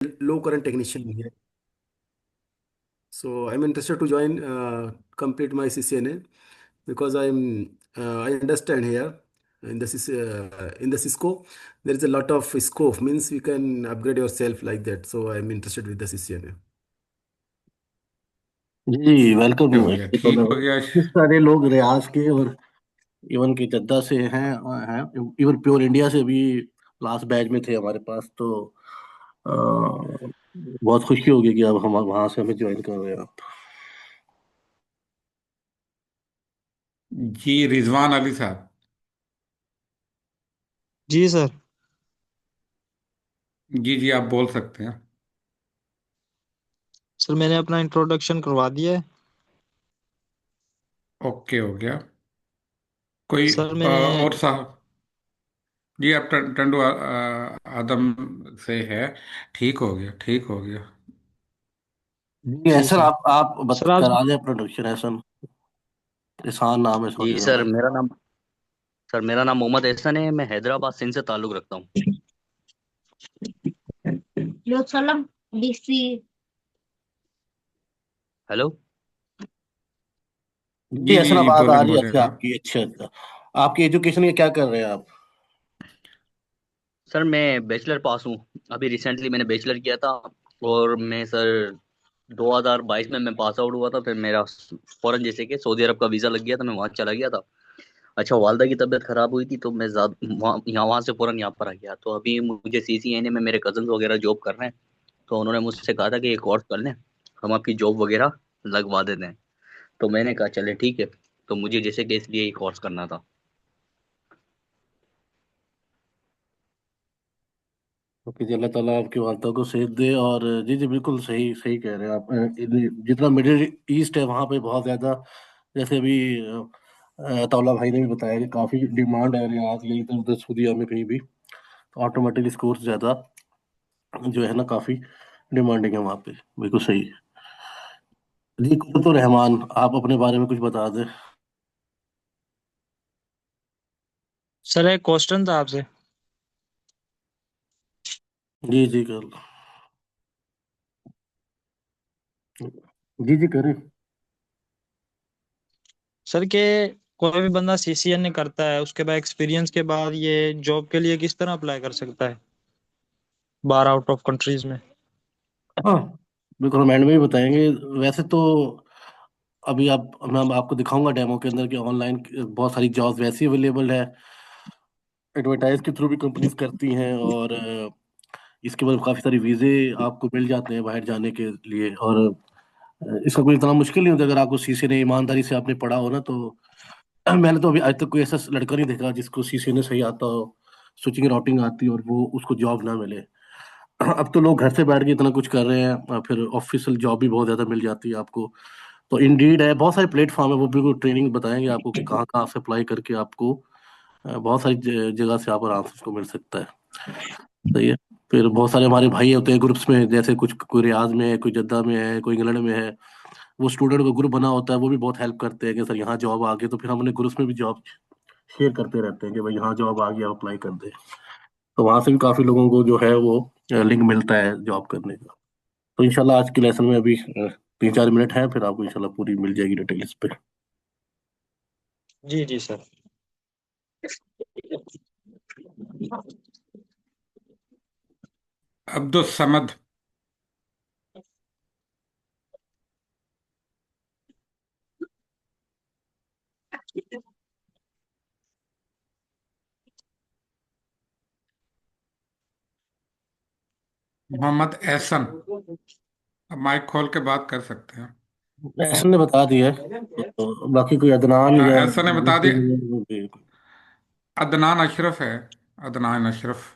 low current technician here. So I'm interested to join, complete my CCNA because I understand here in the in the Cisco there is a lot of scope, means you can upgrade yourself like that. So I'm interested with the CCNA. जी welcome. हो गया, ये तो मैं ठीक हो गया। किस सारे लोग रियाज के और इवन के जद्दा से हैं इवन प्योर इंडिया से भी लास्ट बैच में थे हमारे पास। तो अ, बहुत खुशी होगी कि अब हम वहां से हमें ज्वाइन कर रहे हैं आप। जी रिजवान अली साहब। जी सर। जी जी, आप बोल सकते हैं। सर मैंने अपना इंट्रोडक्शन करवा दिया है। ओके, हो गया। कोई सर मैंने और साहब? जी, आप टंडू आदम से है। ठीक हो गया, ठीक हो गया। जी जी ऐसा सर। आप सर आज करा दें प्रोडक्शन ऐसा। एहसान नाम है जी सॉरी सर, हमारा। मेरा नाम मोहम्मद एहसन है। मैं हैदराबाद सिंध से ताल्लुक़ रखता हूँ। Jerusalem DC. हेलो। जी जी जी ऐसा जी, बात आ बोलें रही है बोलें अच्छी आप। आपकी। अच्छा अच्छा। आपकी एजुकेशन ये क्या कर रहे हैं आप? सर मैं बैचलर पास हूँ। अभी रिसेंटली मैंने बैचलर किया था। और मैं सर 2022 में मैं पास आउट हुआ था। फिर मेरा फौरन जैसे कि सऊदी अरब का वीज़ा लग गया था, मैं वहाँ चला गया था। अच्छा, वालदा की तबीयत खराब हुई थी तो मैं वहाँ से फौरन यहाँ पर आ गया। तो अभी मुझे CCNA में मेरे कजन वगैरह जॉब कर रहे हैं। तो उन्होंने मुझसे कहा था कि एक कोर्स कर लें, हम आपकी जॉब वगैरह लगवा देते हैं। तो मैंने कहा चले ठीक है। तो मुझे जैसे कि इसलिए ये कोर्स करना था। तो कि अल्लाह ताला आपकी वालदा को सेहत दे। और जी जी बिल्कुल सही सही कह रहे हैं आप। जितना मिडिल ईस्ट है वहाँ पे बहुत ज़्यादा, जैसे अभी तौला भाई ने भी बताया कि काफ़ी डिमांड है रियाद या इधर उधर सऊदीया में कहीं भी। तो ऑटोमेटिकली स्कोर ज़्यादा जो है ना काफ़ी डिमांडिंग है वहाँ पे। बिल्कुल सही। जी कुतुब रहमान, आप अपने बारे में कुछ बता दें। सर एक क्वेश्चन था आपसे। जी जी कर। जी जी करें। सर के कोई भी बंदा CCNA करता है, उसके बाद एक्सपीरियंस के बाद ये जॉब के लिए किस तरह अप्लाई कर सकता है बाहर आउट ऑफ कंट्रीज में? हाँ बिल्कुल, हम एंड में ही बताएंगे। वैसे तो अभी आप मैं आपको दिखाऊंगा डेमो के अंदर कि ऑनलाइन बहुत सारी जॉब्स वैसी अवेलेबल है। एडवर्टाइज के थ्रू भी कंपनीज करती हैं। और इसके बाद काफ़ी सारे वीज़े आपको मिल जाते हैं बाहर जाने के लिए। और इसका कोई इतना मुश्किल नहीं होता अगर आपको सीसीए ने ईमानदारी से आपने पढ़ा हो ना। तो मैंने तो अभी आज तक कोई ऐसा लड़का नहीं देखा जिसको सीसीए ने सही आता हो, स्विचिंग राउटिंग आती हो और वो उसको जॉब ना मिले। अब तो लोग घर से बैठ के इतना कुछ कर रहे हैं और फिर ऑफिशियल जॉब भी बहुत ज़्यादा मिल जाती है आपको। तो इंडीड है, बहुत सारे प्लेटफॉर्म है, वो बिल्कुल ट्रेनिंग बताएंगे आपको कि कहाँ कहाँ से अप्लाई करके आपको बहुत सारी जगह से आपको आंसर को मिल सकता है। सही है। फिर बहुत सारे हमारे भाई होते हैं ग्रुप्स में, जैसे कुछ कोई रियाज में है, कोई जद्दा में है, कोई इंग्लैंड में है। वो स्टूडेंट का ग्रुप बना होता है, वो भी बहुत हेल्प करते हैं कि सर यहाँ जॉब आ गई। तो फिर हम अपने ग्रुप्स में भी जॉब शेयर करते रहते हैं कि भाई यहाँ जॉब आ गया, अप्लाई कर दे। तो वहां से भी काफी लोगों को जो है वो लिंक मिलता है जॉब करने का। तो इंशाल्लाह आज के लेसन में अभी 3-4 मिनट है, फिर आपको इंशाल्लाह पूरी मिल जाएगी डिटेल इस पे। जी जी सर। अब्दुल समद। मोहम्मद एहसन। अब माइक खोल के बात कर सकते हैं। ऐसा ने बता दिया है। तो बाकी कोई अदनान हाँ, या एहसन ने बता दिया। अदनान अशरफ है। अदनान अशरफ।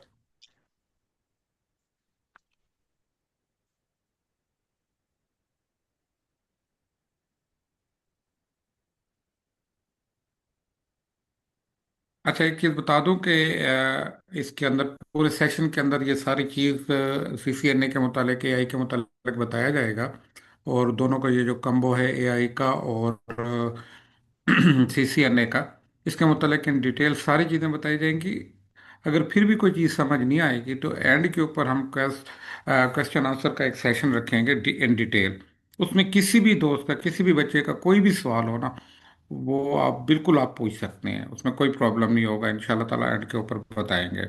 अच्छा, एक चीज़ बता दूं कि इसके अंदर पूरे सेशन के अंदर ये सारी चीज़ CCNA के मुतालिक, AI के मुतालिक बताया जाएगा। और दोनों का ये जो कम्बो है AI का और CCNA का, इसके मुतालिक इन डिटेल सारी चीज़ें बताई जाएंगी। अगर फिर भी कोई चीज़ समझ नहीं आएगी तो एंड के ऊपर हम क्वेश्चन आंसर का एक सेशन रखेंगे इन डिटेल। उसमें किसी भी दोस्त का, किसी भी बच्चे का कोई भी सवाल हो ना, वो आप बिल्कुल आप पूछ सकते हैं, उसमें कोई प्रॉब्लम नहीं होगा, इंशाल्लाह ताला एंड के ऊपर बताएंगे।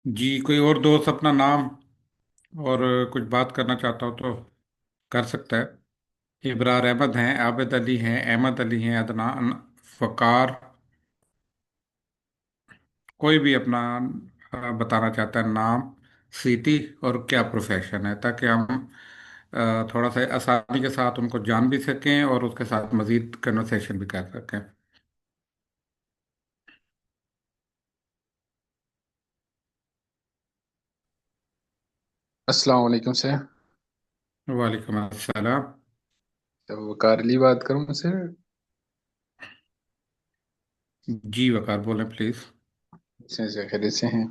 जी, कोई और दोस्त अपना नाम और कुछ बात करना चाहता हो तो कर सकता है। इब्रार अहमद हैं, आबिद अली हैं, अहमद अली हैं, अदनान, फ़कार, कोई भी अपना बताना चाहता है नाम, सिटी और क्या प्रोफेशन है, ताकि हम थोड़ा सा आसानी के साथ उनको जान भी सकें और उसके साथ मजीद कन्वर्सेशन भी कर सकें। अस्सलाम वालेकुम सर। वालेकुम अस्सलाम। तो वकार अली बात करूं सर? जी वकार बोलें प्लीज़। सर खैरियत से हैं?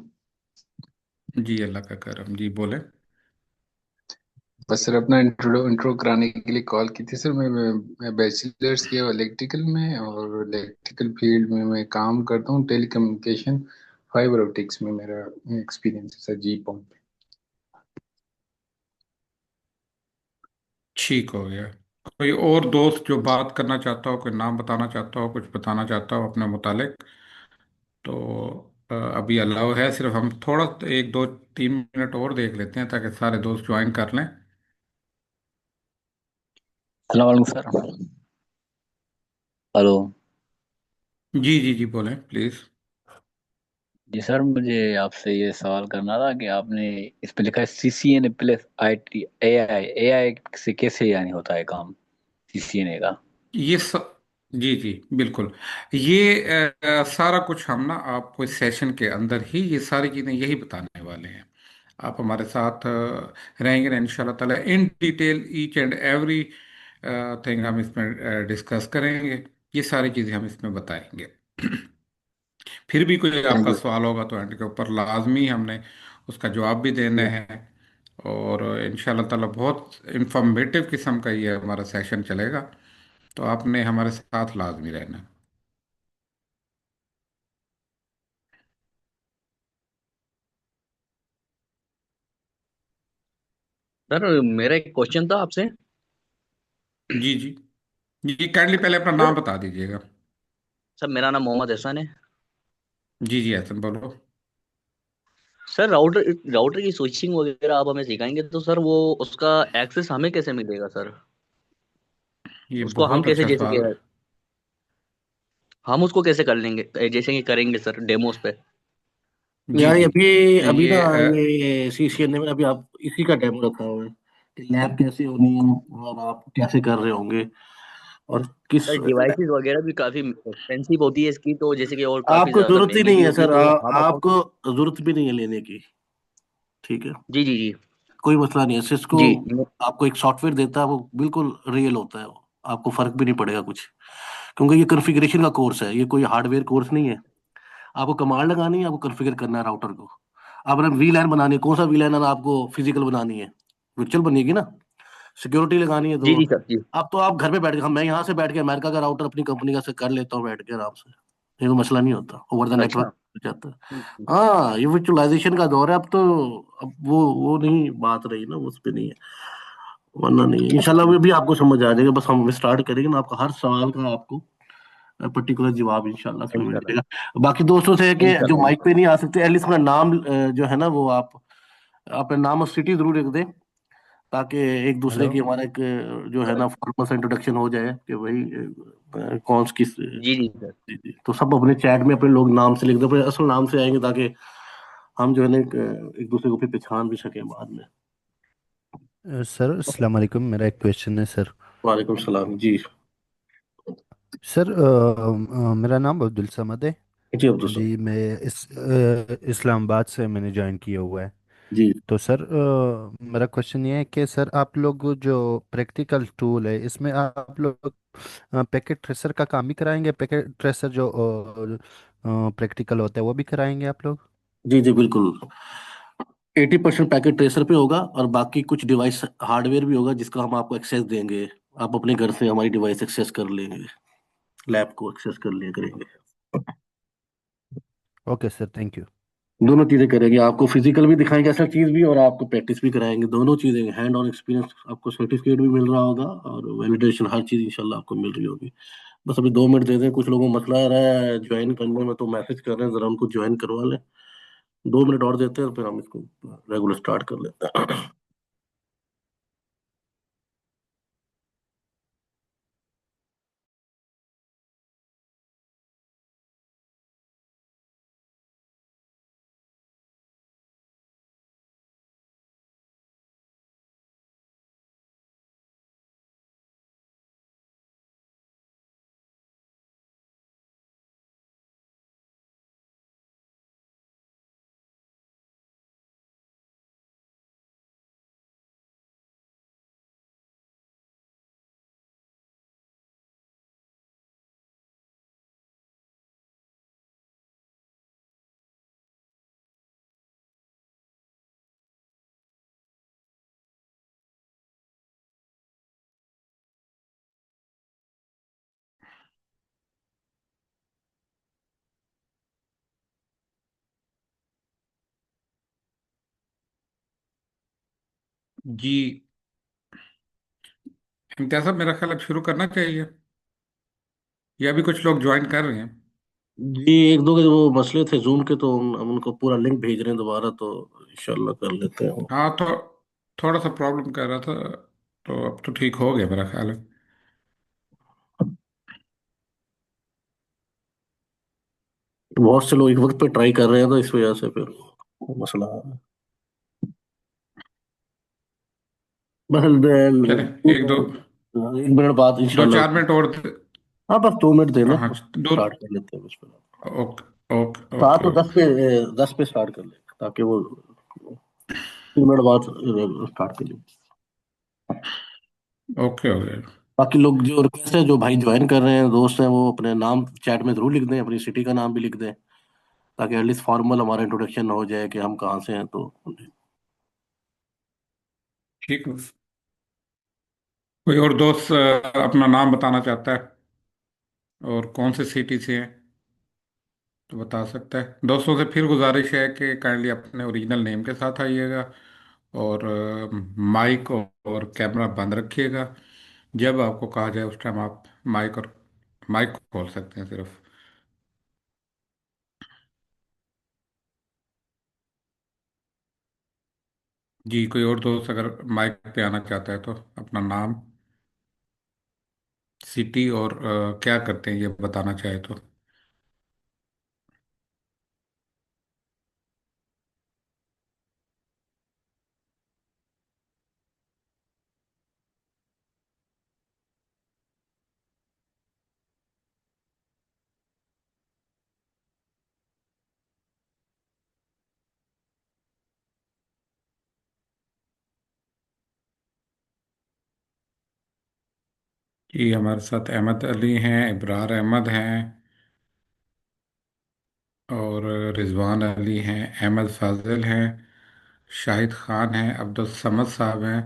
जी अल्लाह का करम, जी बोलें। बस सर अपना इंट्रो इंट्रो कराने के लिए कॉल की थी सर। मैं बैचलर्स किया इलेक्ट्रिकल में, और इलेक्ट्रिकल फील्ड में मैं काम करता हूँ, टेलीकम्युनिकेशन फाइबर ऑप्टिक्स में मेरा एक्सपीरियंस है सर, जी पॉइंट। ठीक हो गया। कोई और दोस्त जो बात करना चाहता हो, कोई नाम बताना चाहता हो, कुछ बताना चाहता हो अपने मुतालिक, तो अभी अलाउ है। सिर्फ हम थोड़ा 1 2 3 मिनट और देख लेते हैं ताकि सारे दोस्त ज्वाइन कर लें। अस्सलाम वालेकुम सर। हेलो। जी जी जी बोलें प्लीज़। जी सर, मुझे आपसे ये सवाल करना था कि आपने इस पे लिखा है CCNA प्लस IT AI से कैसे यानी होता है काम CCNA का। ये स... जी जी बिल्कुल। ये सारा कुछ हम ना आपको इस सेशन के अंदर ही ये सारी चीज़ें यही बताने वाले हैं। आप हमारे साथ रहेंगे ना, इंशाल्लाह ताला in detail each and every thing हम इसमें डिस्कस करेंगे। ये सारी चीज़ें हम इसमें बताएंगे। फिर भी कोई थैंक आपका यू। सवाल होगा तो एंड के ऊपर लाजमी हमने उसका जवाब भी देने हैं। और इंशाल्लाह ताला बहुत इंफॉर्मेटिव किस्म का ये हमारा सेशन चलेगा, तो आपने हमारे साथ लाजमी रहना। सर मेरा एक क्वेश्चन था आपसे। जी जी जी, काइंडली पहले अपना सर नाम बता दीजिएगा। सर मेरा नाम मोहम्मद एहसान है। जी जी हसन बोलो। सर राउटर राउटर की स्विचिंग वगैरह आप हमें सिखाएंगे तो सर वो उसका एक्सेस हमें कैसे मिलेगा सर? ये उसको हम बहुत कैसे, अच्छा जैसे कि सवाल। हम उसको कैसे कर लेंगे, जैसे कि करेंगे सर डेमोस पे? जी यार ये जी अभी अभी ना ये ये CCNA में अभी आप इसी का डेमो रखा हुआ है कि लैब कैसे होनी है और आप कैसे कर रहे होंगे और किस। सर डिवाइसेस वगैरह भी काफी एक्सपेंसिव होती है इसकी, तो जैसे कि और काफी आपको ज्यादा जरूरत ही महंगी नहीं भी है होती है, सर, तो आप अपने। आपको जरूरत भी नहीं है लेने की। ठीक है, जी जी जी। कोई मसला नहीं है। सिस्को जी आपको एक सॉफ्टवेयर देता है, वो बिल्कुल रियल होता है, वो आपको फर्क भी नहीं पड़ेगा कुछ, क्योंकि ये कॉन्फ़िगरेशन का कोर्स है, ये कोई हार्डवेयर कोर्स नहीं है। आपको कमांड लगानी है, आपको कॉन्फ़िगर करना है राउटर को। आपने VLAN बनानी है, कौन सा VLAN आपको फिजिकल बनानी है? वर्चुअल बनेगी ना। सिक्योरिटी लगानी है जी तो जी सर जी। अब तो आप घर पे बैठ के, हम मैं यहाँ से बैठ के अमेरिका का राउटर अपनी कंपनी का से कर लेता हूँ बैठ के आराम से। ये तो मसला नहीं होता, ओवर द नेटवर्क अच्छा। हो जाता है। हाँ, ये वर्चुअलाइजेशन का दौर है अब तो। अब वो नहीं बात रही ना, उस पे नहीं है। वरना नहीं है। इंशाल्लाह वो भी आपको समझ आ जाएगा, बस हम स्टार्ट करेंगे ना, आपका हर सवाल का आपको पर्टिकुलर जवाब इंशाल्लाह उसमें मिल इंशाल्लाह। जाएगा। बाकी दोस्तों से है कि जो इंशाल्लाह। माइक पे नहीं आ सकते, एटलीस्ट अपना नाम जो है ना वो आप अपना नाम और सिटी जरूर लिख दें, ताकि एक दूसरे हेलो। की हमारा एक जो है ना फॉर्मल सा इंट्रोडक्शन हो जाए कि भाई कौन किस। जी जी सर। जी जी, तो सब अपने चैट में अपने लोग नाम से लिख दो, अपने असल नाम से आएंगे, ताकि हम जो है ना एक दूसरे को फिर पहचान भी सकें बाद में। सर अस्सलाम वालेकुम, मेरा एक क्वेश्चन है सर। वालेकुम सलाम जी। सर मेरा नाम अब्दुल समद है। जी अब्दुल जी, सलाम। मैं इस्लामाबाद से मैंने ज्वाइन किया हुआ है। जी तो सर मेरा क्वेश्चन ये है कि सर आप लोग जो प्रैक्टिकल टूल है इसमें आप लोग पैकेट ट्रेसर का काम भी कराएंगे? पैकेट ट्रेसर जो प्रैक्टिकल होता है वो भी कराएंगे आप लोग? जी जी बिल्कुल। 80% पैकेट ट्रेसर पे होगा, और बाकी कुछ डिवाइस हार्डवेयर भी होगा जिसका हम आपको एक्सेस देंगे। आप अपने घर से हमारी डिवाइस एक्सेस कर लेंगे, लैब को एक्सेस कर लिया करेंगे। Okay sir, thank you. दोनों चीजें करेंगे, आपको फिजिकल भी दिखाएंगे असल चीज भी, और आपको प्रैक्टिस भी कराएंगे, दोनों चीजें हैंड ऑन एक्सपीरियंस, आपको सर्टिफिकेट भी मिल रहा होगा और वैलिडेशन हर चीज इंशाल्लाह आपको मिल रही होगी। बस अभी 2 मिनट दे दें, कुछ लोगों को मसला आ रहा है ज्वाइन करने में, तो मैसेज कर रहे हैं जरा उनको ज्वाइन करवा लें। 2 मिनट और देते हैं, फिर हम इसको रेगुलर स्टार्ट कर लेते हैं। जी इम्तियाज साहब, मेरा ख्याल अब शुरू करना चाहिए, या भी कुछ लोग ज्वाइन कर रहे हैं? जी एक दो के वो मसले थे जूम के, तो हम उनको पूरा लिंक भेज रहे हैं दोबारा, तो इंशाल्लाह कर लेते हैं। हाँ, तो थोड़ा सा प्रॉब्लम कर रहा था, तो अब तो ठीक हो गया मेरा ख्याल है। बहुत से लोग एक वक्त पे ट्राई कर रहे हैं, तो इस वजह से फिर मसला आ रहा है। बस चले, एक दो 1 मिनट बाद दो इंशाल्लाह। चार मिनट और हाँ बस 2 मिनट देना, हाँ, दो। स्टार्ट कर लेते हैं उसमें। ओके ओके हाँ ओके तो ओके 10 पे स्टार्ट कर ले, ताकि वो 3 मिनट बाद स्टार्ट कर ले। ओके हो गया। बाकी लोग जो रिक्वेस्ट है, जो भाई ज्वाइन कर रहे हैं दोस्त हैं, वो अपने नाम चैट में जरूर लिख दें, अपनी सिटी का नाम भी लिख दें, ताकि एटलीस्ट फॉर्मल हमारा इंट्रोडक्शन हो जाए कि हम कहाँ से हैं तो। ठीक है। कोई और दोस्त अपना नाम बताना चाहता है और कौन से सिटी से है तो बता सकता है। दोस्तों से फिर गुजारिश है कि काइंडली अपने ओरिजिनल नेम के साथ आइएगा, और माइक और कैमरा बंद रखिएगा। जब आपको कहा जाए उस टाइम आप माइक खोल सकते हैं सिर्फ। जी, कोई और दोस्त अगर माइक पे आना चाहता है तो अपना नाम, सिटी और क्या करते हैं ये बताना चाहे तो। जी, हमारे साथ अहमद अली हैं, इब्रार अहमद हैं, और रिजवान अली हैं, अहमद फाजिल हैं, शाहिद खान हैं, अब्दुल समद साहब हैं,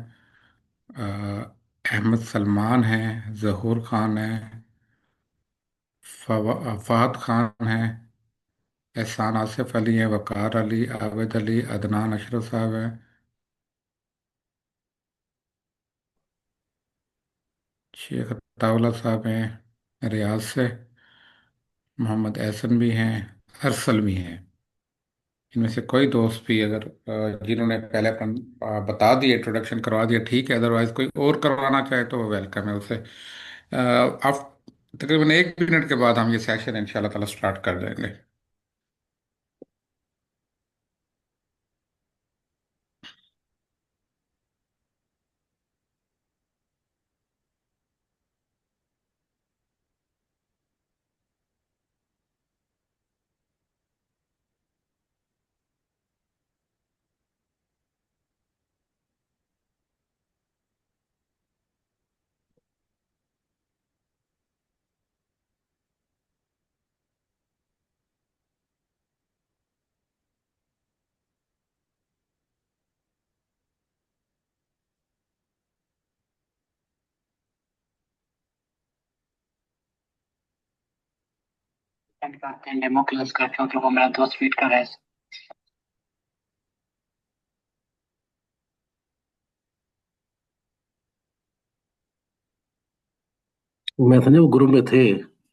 अहमद सलमान हैं, जहूर खान हैं, फहद खान हैं, एहसान आसिफ अली हैं, वकार अली, आबिद अली, अदनान अशरफ साहब हैं। शेख अताउल्ला साहब हैं रियाज से, मोहम्मद एहसन भी हैं, अरसल भी हैं। इनमें से कोई दोस्त भी अगर जिन्होंने पहले अपन बता दिया, इंट्रोडक्शन करवा दिया, ठीक है। अदरवाइज कोई और करवाना चाहे तो वो वेलकम है उसे। आप तकरीबन 1 मिनट के बाद हम ये सेशन इंशाल्लाह ताला स्टार्ट कर देंगे। करते हैं, डेमो क्लास करते हो, क्योंकि मेरा दोस्त वेट कर रहा है। मैं था नहीं, वो ग्रुप में थे,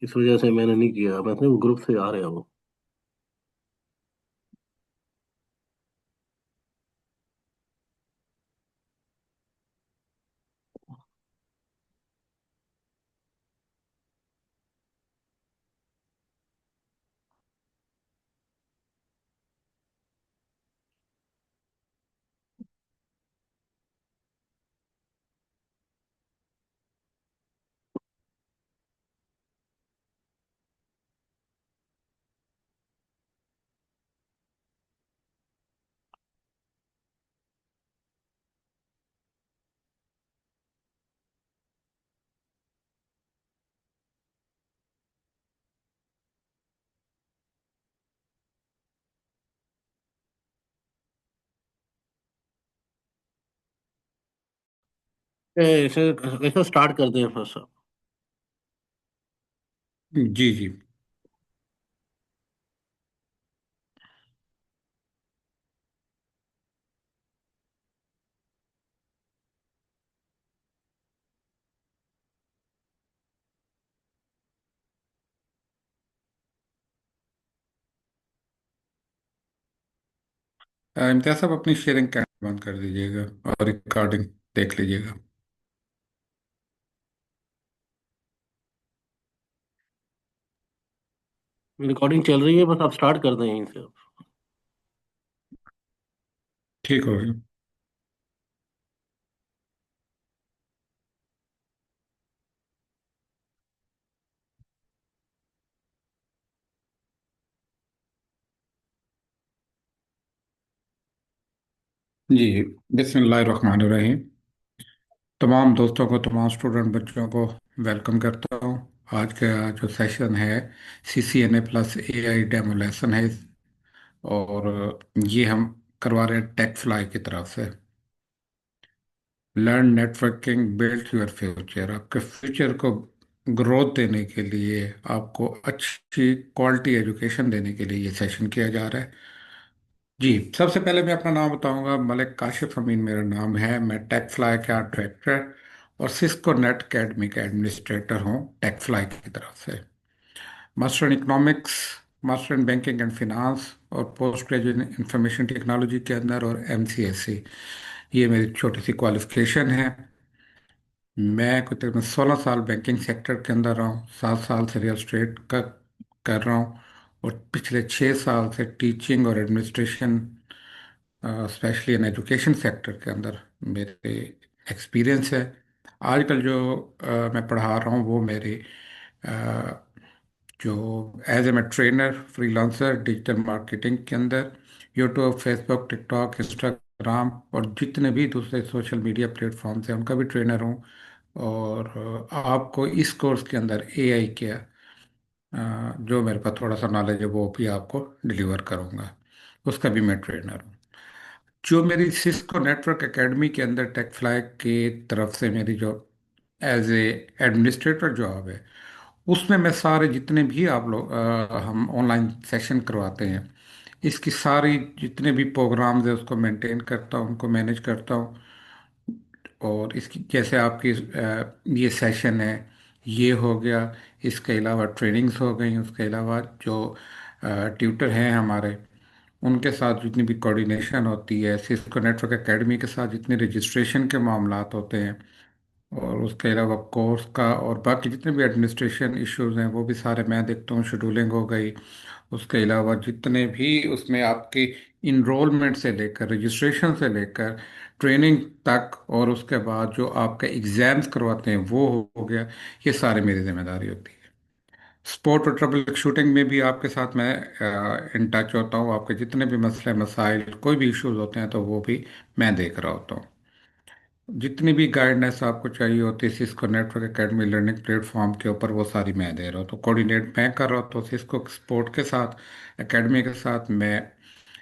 इस वजह से मैंने नहीं किया। मैं था वो ग्रुप से आ रहे हैं वो। इसे इसे स्टार्ट करते हैं फर्स्ट। जी जी। इम्तियाज साहब अपनी शेयरिंग कैमरा बंद कर दीजिएगा और रिकॉर्डिंग देख लीजिएगा। रिकॉर्डिंग चल रही है, बस आप स्टार्ट कर दें यहीं से। ठीक हो गया। जी, बिस्मिल्लाहिर्रहमानिर्रहीम। तमाम दोस्तों को, तमाम स्टूडेंट बच्चों को वेलकम करता हूँ। आज का जो सेशन है CCNA plus AI demo lesson है, और ये हम करवा रहे हैं टेक फ्लाई की तरफ से। Learn networking build your future. आपके फ्यूचर को ग्रोथ देने के लिए, आपको अच्छी क्वालिटी एजुकेशन देने के लिए ये सेशन किया जा रहा है। जी, सबसे पहले मैं अपना नाम बताऊंगा। मलिक काशिफ अमीन मेरा नाम है। मैं टेक फ्लाई का डायरेक्टर और सिस्को नेट अकेडमी का एडमिनिस्ट्रेटर हूँ टेक फ्लाई की तरफ से। Master in economics, master in banking and finance, और पोस्ट ग्रेजुएट इंफॉर्मेशन टेक्नोलॉजी के अंदर, और MCSE। ये मेरी छोटी सी क्वालिफिकेशन है। मैं कुछ तकरीबन 16 साल बैंकिंग सेक्टर के अंदर रहा हूँ, 7 साल से रियल स्टेट का कर रहा हूँ, और पिछले 6 साल से टीचिंग और administration, specially in education sector के अंदर मेरे एक्सपीरियंस है। आजकल जो मैं पढ़ा रहा हूँ वो मेरे जो एज ए मैं ट्रेनर फ्रीलांसर डिजिटल मार्केटिंग के अंदर यूट्यूब, फेसबुक, टिकटॉक, इंस्टाग्राम और जितने भी दूसरे सोशल मीडिया प्लेटफॉर्म्स हैं उनका भी ट्रेनर हूँ। और आपको इस कोर्स के अंदर AI के जो मेरे पास थोड़ा सा नॉलेज है वो भी आपको डिलीवर करूँगा, उसका भी मैं ट्रेनर हूँ। जो मेरी सिस्को नेटवर्क एकेडमी के अंदर टेक फ्लाई की तरफ से मेरी जो एज ए एडमिनिस्ट्रेटर जॉब है, उसमें मैं सारे जितने भी आप लोग हम ऑनलाइन सेशन करवाते हैं, इसकी सारी जितने भी प्रोग्राम्स है उसको मेंटेन करता हूँ, उनको मैनेज करता हूँ। और इसकी जैसे आपकी ये सेशन है, ये हो गया। इसके अलावा ट्रेनिंग्स हो गई, उसके अलावा जो ट्यूटर हैं हमारे, उनके साथ जितनी भी कोऑर्डिनेशन होती है, सिस्को नेटवर्क एकेडमी के साथ जितने रजिस्ट्रेशन के मामलात होते हैं, और उसके अलावा कोर्स का और बाकी जितने भी एडमिनिस्ट्रेशन इश्यूज हैं वो भी सारे मैं देखता हूँ। शेड्यूलिंग हो गई, उसके अलावा जितने भी उसमें आपकी इनरोलमेंट से लेकर रजिस्ट्रेशन से लेकर ट्रेनिंग तक, और उसके बाद जो आपके एग्ज़ाम्स करवाते हैं वो हो गया, ये सारी मेरी जिम्मेदारी होती है। स्पोर्ट और ट्रबल शूटिंग में भी आपके साथ मैं इन टच होता हूँ। आपके जितने भी मसले मसाइल कोई भी इश्यूज होते हैं तो वो भी मैं देख रहा होता हूँ। जितनी भी गाइडेंस आपको चाहिए होती है Cisco network academy learning platform के ऊपर, वो सारी मैं दे रहा हूँ। तो कोऑर्डिनेट मैं कर रहा हूँ, तो सिस्को स्पोर्ट के साथ, एकेडमी के साथ मैं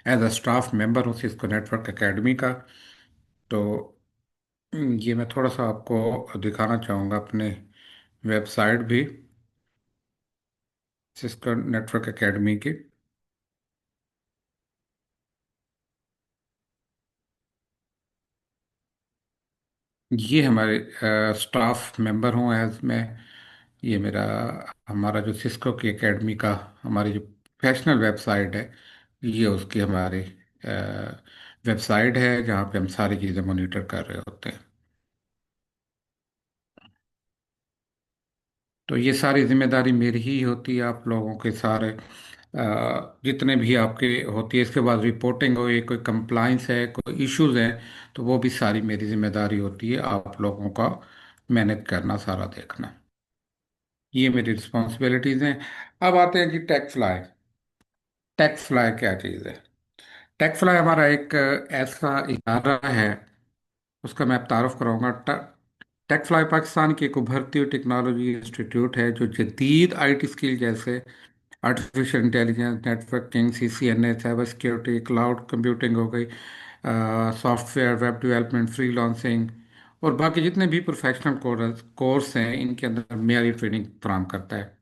एज अ स्टाफ मेंबर हूँ सिस्को नेटवर्क एकेडमी का। तो ये मैं थोड़ा सा आपको दिखाना चाहूँगा अपने वेबसाइट भी, सिस्को नेटवर्क एकेडमी की। ये हमारे स्टाफ मेंबर हूँ एज मैं। ये मेरा हमारा जो सिस्को की एकेडमी का हमारी जो प्रोफेशनल वेबसाइट है, ये उसकी हमारी वेबसाइट है जहाँ पे हम सारी चीज़ें मॉनिटर कर रहे होते हैं। तो ये सारी जिम्मेदारी मेरी ही होती है। आप लोगों के सारे जितने भी आपके होती है, इसके बाद रिपोर्टिंग हो, ये कोई कंप्लाइंस है, कोई इश्यूज हैं, तो वो भी सारी मेरी जिम्मेदारी होती है आप लोगों का मैनेज करना, सारा देखना। ये मेरी रिस्पॉन्सिबिलिटीज़ हैं। अब आते हैं कि टेक फ्लाई। टेक फ्लाई क्या चीज़ है? टेक फ्लाई हमारा एक ऐसा इदारा है, उसका मैं तारुफ कराऊंगा। टेक फ्लाई पाकिस्तान की एक उभरती हुई टेक्नोलॉजी इंस्टीट्यूट है जो जदीद आईटी स्किल जैसे artificial intelligence, networking, CCNA, cyber security, cloud computing हो गई, सॉफ्टवेयर, वेब डेवलपमेंट, फ्रीलांसिंग और बाकी जितने भी प्रोफेशनल कोर्स हैं, इनके अंदर मेयारी ट्रेनिंग फराहम करता है।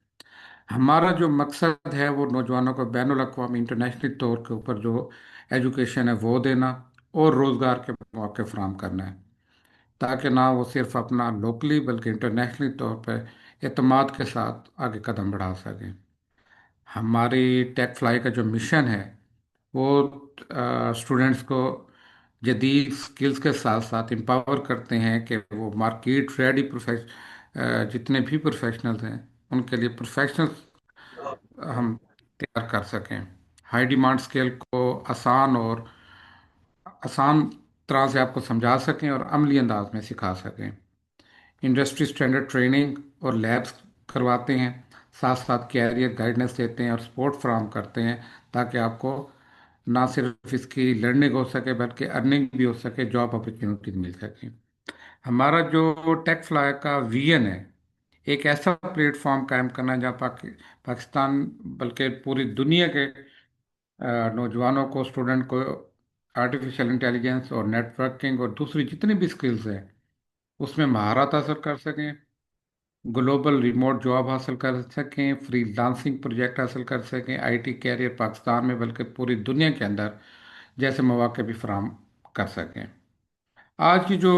हमारा जो मकसद है वो नौजवानों को बैनुल अक़वामी इंटरनेशनल तौर के ऊपर जो एजुकेशन है वो देना और रोज़गार के मौके फराहम करना है, ताकि ना वो सिर्फ अपना लोकली बल्कि इंटरनेशनली तौर पर एतमाद के साथ आगे कदम बढ़ा सकें। हमारी टेक फ्लाई का जो मिशन है वो स्टूडेंट्स को जदीद स्किल्स के साथ साथ एम्पावर करते हैं कि वो मार्केट रेडी जितने भी प्रोफेशनल्स हैं उनके लिए प्रोफेशनल हम तैयार कर सकें। हाई डिमांड स्केल को आसान तरह से आपको समझा सकें और अमली अंदाज में सिखा सकें। इंडस्ट्री स्टैंडर्ड ट्रेनिंग और लैब्स करवाते हैं, साथ साथ कैरियर गाइडेंस देते हैं और सपोर्ट फराहम करते हैं, ताकि आपको ना सिर्फ इसकी लर्निंग हो सके बल्कि अर्निंग भी हो सके, जॉब अपॉर्चुनिटी मिल सके। हमारा जो टेक फ्लाई का विजन है, एक ऐसा प्लेटफॉर्म कायम करना जहाँ पाकिस्तान बल्कि पूरी दुनिया के नौजवानों को, स्टूडेंट को आर्टिफिशियल इंटेलिजेंस और नेटवर्किंग और दूसरी जितनी भी स्किल्स हैं उसमें महारत हासिल कर सकें, ग्लोबल रिमोट जॉब हासिल कर सकें, फ्रीलांसिंग प्रोजेक्ट हासिल कर सकें, आईटी कैरियर पाकिस्तान में बल्कि पूरी दुनिया के अंदर जैसे मौके भी फराहम कर सकें। आज की जो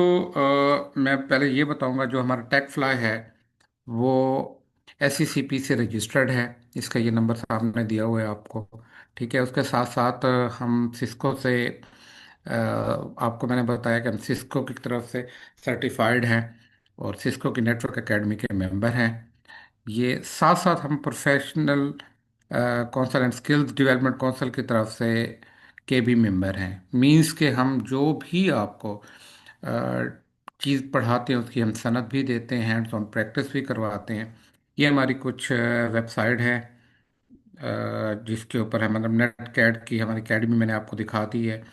मैं पहले ये बताऊंगा, जो हमारा टेक फ्लाई है वो SECP से रजिस्टर्ड है। इसका ये नंबर सामने दिया हुआ है आपको, ठीक है। उसके साथ साथ हम सिस्को से आपको मैंने बताया कि हम सिस्को की तरफ से सर्टिफाइड हैं और सिस्को की नेटवर्क एकेडमी के मेंबर हैं। ये साथ साथ हम professional council and skills development council की तरफ से के भी मेंबर हैं। मींस के हम जो भी आपको चीज़ पढ़ाते हैं उसकी हम सनद भी देते हैं, हैंड्स ऑन प्रैक्टिस भी करवाते हैं। ये हमारी कुछ वेबसाइट है जिसके ऊपर है, मतलब नेट कैड की हमारी अकेडमी मैंने आपको दिखा दी है।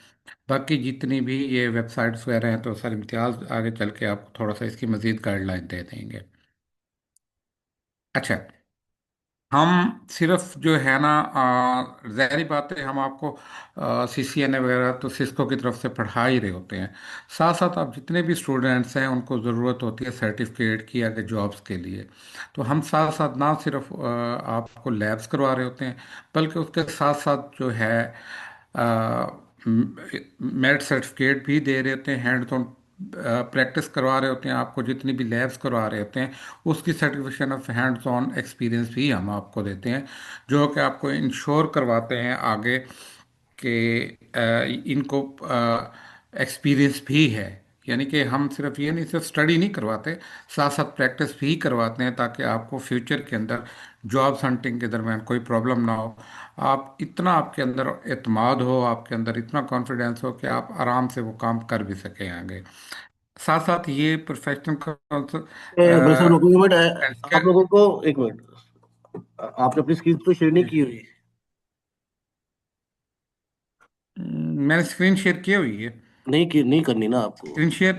बाकी जितनी भी ये वेबसाइट्स वगैरह हैं तो सर इम्तियाज़ आगे चल के आपको थोड़ा सा इसकी मज़ीद गाइडलाइन दे देंगे। अच्छा, हम सिर्फ जो है ना ज़ाहिरी बात है, हम आपको CCNA वगैरह तो सिस्को की तरफ से पढ़ा ही रहे होते हैं। साथ साथ आप जितने भी स्टूडेंट्स हैं उनको ज़रूरत होती है सर्टिफिकेट की आगे जॉब्स के लिए, तो हम साथ साथ ना सिर्फ आपको लैब्स करवा रहे होते हैं बल्कि उसके साथ साथ जो है मेरिट सर्टिफिकेट भी दे रहे होते हैं, हैंड्स ऑन प्रैक्टिस करवा रहे होते हैं आपको, जितनी भी लैब्स करवा रहे होते हैं, उसकी certification of hands on experience भी हम आपको देते हैं, जो कि आपको इंश्योर करवाते हैं आगे कि इनको एक्सपीरियंस भी है। यानी कि हम सिर्फ ये नहीं, सिर्फ स्टडी नहीं करवाते, साथ साथ प्रैक्टिस भी करवाते हैं, ताकि आपको फ्यूचर के अंदर जॉब्स हंटिंग के दरमियान कोई प्रॉब्लम ना हो। आप इतना, आपके अंदर एतमाद हो, आपके अंदर इतना कॉन्फिडेंस हो कि आप आराम से वो काम कर भी सकें आगे। साथ साथ ये प्रोफेशनल भाई साहब रुको एक मिनट, आप हेल्थ लोगों को एक मिनट, आपने अपनी स्क्रीन तो शेयर नहीं की हुई? मैंने स्क्रीन शेयर की हुई है। नहीं करनी ना आपको। Screen share.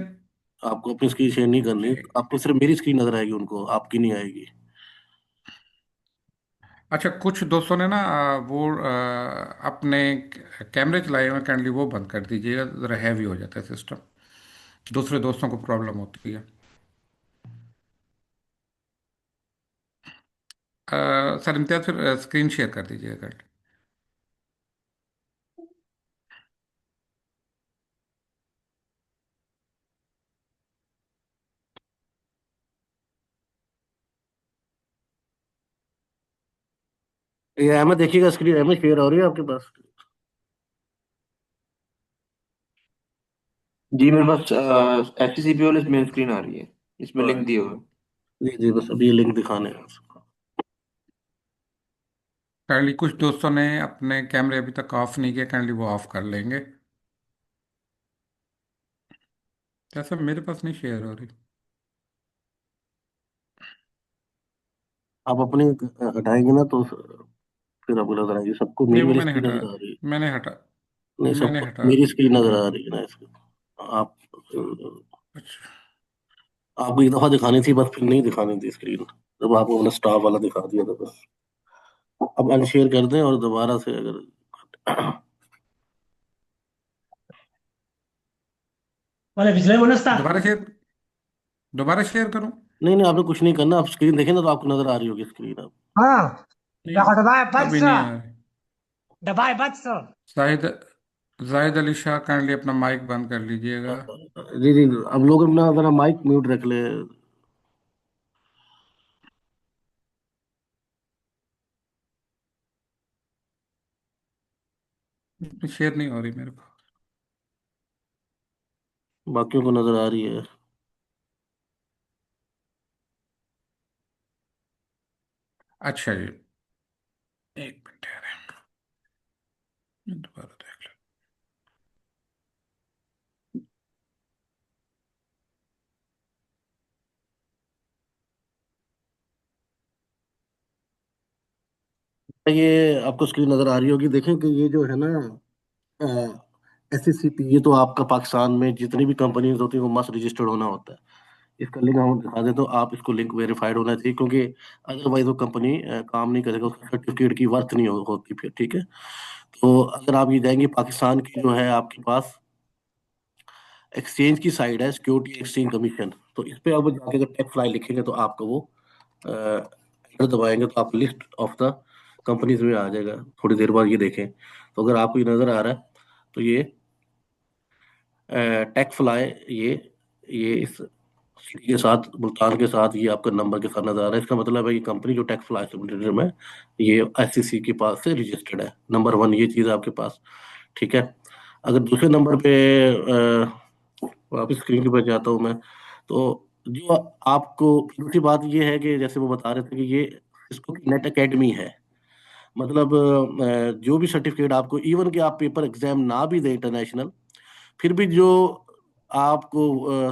आपको अपनी स्क्रीन शेयर नहीं करनी, आपको सिर्फ मेरी स्क्रीन नजर आएगी, उनको आपकी नहीं आएगी। अच्छा, कुछ दोस्तों ने ना वो अपने कैमरे चलाए हुए, काइंडली वो बंद कर दीजिएगा, ज़रा हैवी हो जाता है सिस्टम, दूसरे दोस्तों को प्रॉब्लम होती है। सर इम्तियाज, फिर स्क्रीन शेयर कर दीजिएगा। ये अहमद देखिएगा, स्क्रीन अहमद शेयर हो रही है आपके पास? जी मेरे पास एच टी सी पी वाली मेन स्क्रीन आ रही है, इसमें लिंक दिए हुए हैं। जी जी, बस अभी ये लिंक दिखाने हैं। काइंडली कुछ दोस्तों ने अपने कैमरे अभी तक ऑफ नहीं किए, काइंडली वो ऑफ कर लेंगे। कैसे मेरे पास नहीं शेयर हो रही? आप अपने हटाएंगे ना तो फिर आपको नजर आएगी, सबको नहीं, मेरी वो मेरी मैंने स्क्रीन हटा, नजर आ रही है। मैंने हटा नहीं, मैंने सबको हटा मेरी स्क्रीन नजर हटा आ रही है ना इसमें। आप अच्छा। आपको एक दफा दिखानी थी बस, फिर नहीं दिखानी थी स्क्रीन, जब आपको मैंने स्टाफ वाला दिखा दिया था बस। अब अनशेयर कर दें और दोबारा से अगर Vale, pues buenas está. दोबारा शेयर, दोबारा शेयर करूं? नहीं आपने कुछ नहीं करना, आप स्क्रीन देखें ना तो आपको नजर आ रही होगी स्क्रीन अब। हाँ, नहीं, देखो दबाए अभी बच नहीं आ रही। दबाए बच जाहिद जाहिद अली शाह, काइंडली अपना माइक बंद कर लीजिएगा। जी जी, अब लोग अपना जरा माइक म्यूट रख ले। शेयर नहीं हो रही मेरे को। बाकियों को नजर आ रही है। अच्छा जी, एक मिनट यार, दोबारा देख लो। ये आपको स्क्रीन नजर आ रही होगी, देखें कि ये जो है ना SCCP, ये तो आपका पाकिस्तान में जितनी भी कंपनीज होती है वो मस्ट रजिस्टर्ड होना होता है। इसका लिंक हम दिखा दें तो आप इसको लिंक वेरीफाइड होना चाहिए, क्योंकि अदरवाइज वो कंपनी काम नहीं करेगा, उसका सर्टिफिकेट की वर्थ नहीं होती फिर, ठीक है। तो अगर आप ये जाएंगे पाकिस्तान की जो है आपके पास एक्सचेंज की साइड है, सिक्योरिटी एक्सचेंज कमीशन, तो इस पे आप जाके अगर टेक फ्लाई लिखेंगे तो आपको वो एंटर दबाएंगे तो आप लिस्ट ऑफ द कंपनीज में आ जाएगा। थोड़ी देर बाद ये देखें तो अगर आपको ये नजर आ रहा है तो ये टेक फ्लाई, ये इस सिटी के साथ, मुल्तान के साथ, ये आपका नंबर के साथ नजर आ रहा है। इसका मतलब है कि कंपनी जो टेक फ्लाई लिमिटेड में ये SCC के पास से रजिस्टर्ड है। नंबर वन ये चीज़ है आपके पास, ठीक है। अगर दूसरे नंबर पे वापस स्क्रीन के पर जाता हूँ मैं, तो जो आपको दूसरी बात ये है कि जैसे वो बता रहे थे कि ये इसको नेट एकेडमी है, मतलब जो भी सर्टिफिकेट आपको, इवन कि आप पेपर एग्जाम ना भी दें इंटरनेशनल, फिर भी जो आपको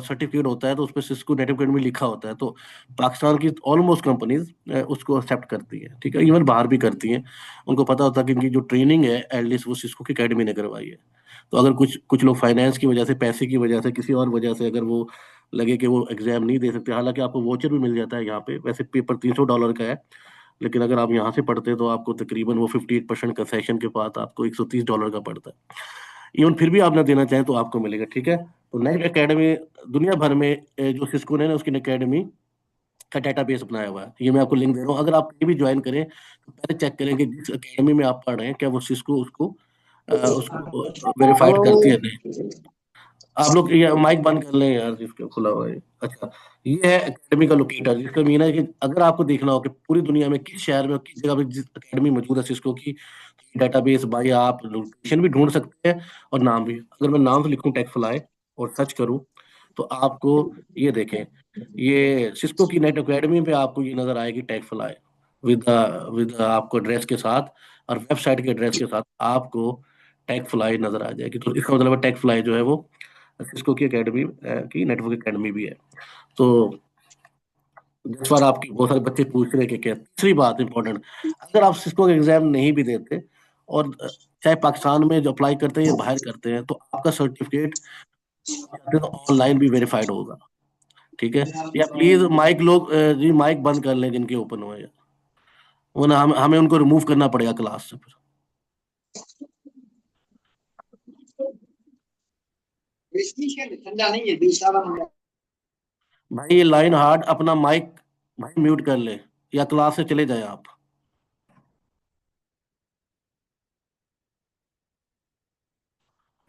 सर्टिफिकेट होता है तो उस पर सिस्को नेटिव अकेडमी लिखा होता है, तो पाकिस्तान की ऑलमोस्ट कंपनीज उसको एक्सेप्ट करती है, ठीक है, इवन बाहर भी करती हैं। उनको पता होता है कि इनकी जो ट्रेनिंग है एटलीस्ट वो सिस्को की अकेडमी ने करवाई है। तो अगर कुछ कुछ लोग फाइनेंस की वजह से, पैसे की वजह से, किसी और वजह से अगर वो लगे कि वो एग्जाम नहीं दे सकते, हालांकि आपको वोचर भी मिल जाता है यहाँ पे, वैसे पेपर $300 का है, लेकिन अगर आप यहाँ से पढ़ते हैं तो आपको तकरीबन वो 58% कंसेशन के बाद आपको $130 का पड़ता है। इवन फिर भी आप ना देना चाहें तो आपको मिलेगा, ठीक है। तो नेट एकेडमी दुनिया भर में जो सिस्को ने ना उसकी एकेडमी का डेटाबेस बनाया हुआ है, ये मैं आपको लिंक दे रहा हूँ। अगर आप कहीं भी ज्वाइन करें तो पहले चेक करें कि जिस एकेडमी में आप पढ़ रहे हैं क्या वो सिस्को उसको वेरीफाइड करती है नहीं। आप लोग ये माइक बंद कर लें यार, जिसका खुला हुआ है। अच्छा, ये है एकेडमी का लोकेटर, जिसका मीन है कि अगर आपको देखना हो कि पूरी दुनिया में किस शहर में और किस जगह पे जिस एकेडमी मौजूद है सिस्को की, डेटाबेस भाई आप लोकेशन भी ढूंढ सकते हैं और नाम भी। अगर मैं नाम से लिखूं टेकफ्लाई और सर्च करूं, तो आपको ये देखें, ये सिस्को की नेट एकेडमी पे आपको ये नजर आएगी टेकफ्लाई, विद विद आपको एड्रेस के साथ और वेबसाइट के एड्रेस के साथ आपको टेकफ्लाई नजर आ जाएगी। तो इसका मतलब टेकफ्लाई जो है वो सिस्को की एकेडमी की नेटवर्क एकेडमी भी है। तो जिस बार आपकी बहुत सारे बच्चे पूछ रहे हैं कि क्या, तीसरी बात इंपॉर्टेंट, अगर आप सिस्को का एग्जाम नहीं भी देते और चाहे पाकिस्तान में जो अप्लाई करते हैं या बाहर करते हैं, तो आपका सर्टिफिकेट तो ऑनलाइन भी वेरीफाइड होगा। ठीक है, या प्लीज माइक लोग जी माइक बंद कर लें जिनके ओपन हुए हैं, वरना हमें उनको रिमूव करना पड़ेगा क्लास से फिर। भाई ये लाइन हार्ड, अपना माइक भाई म्यूट कर ले या क्लास से चले जाए आप।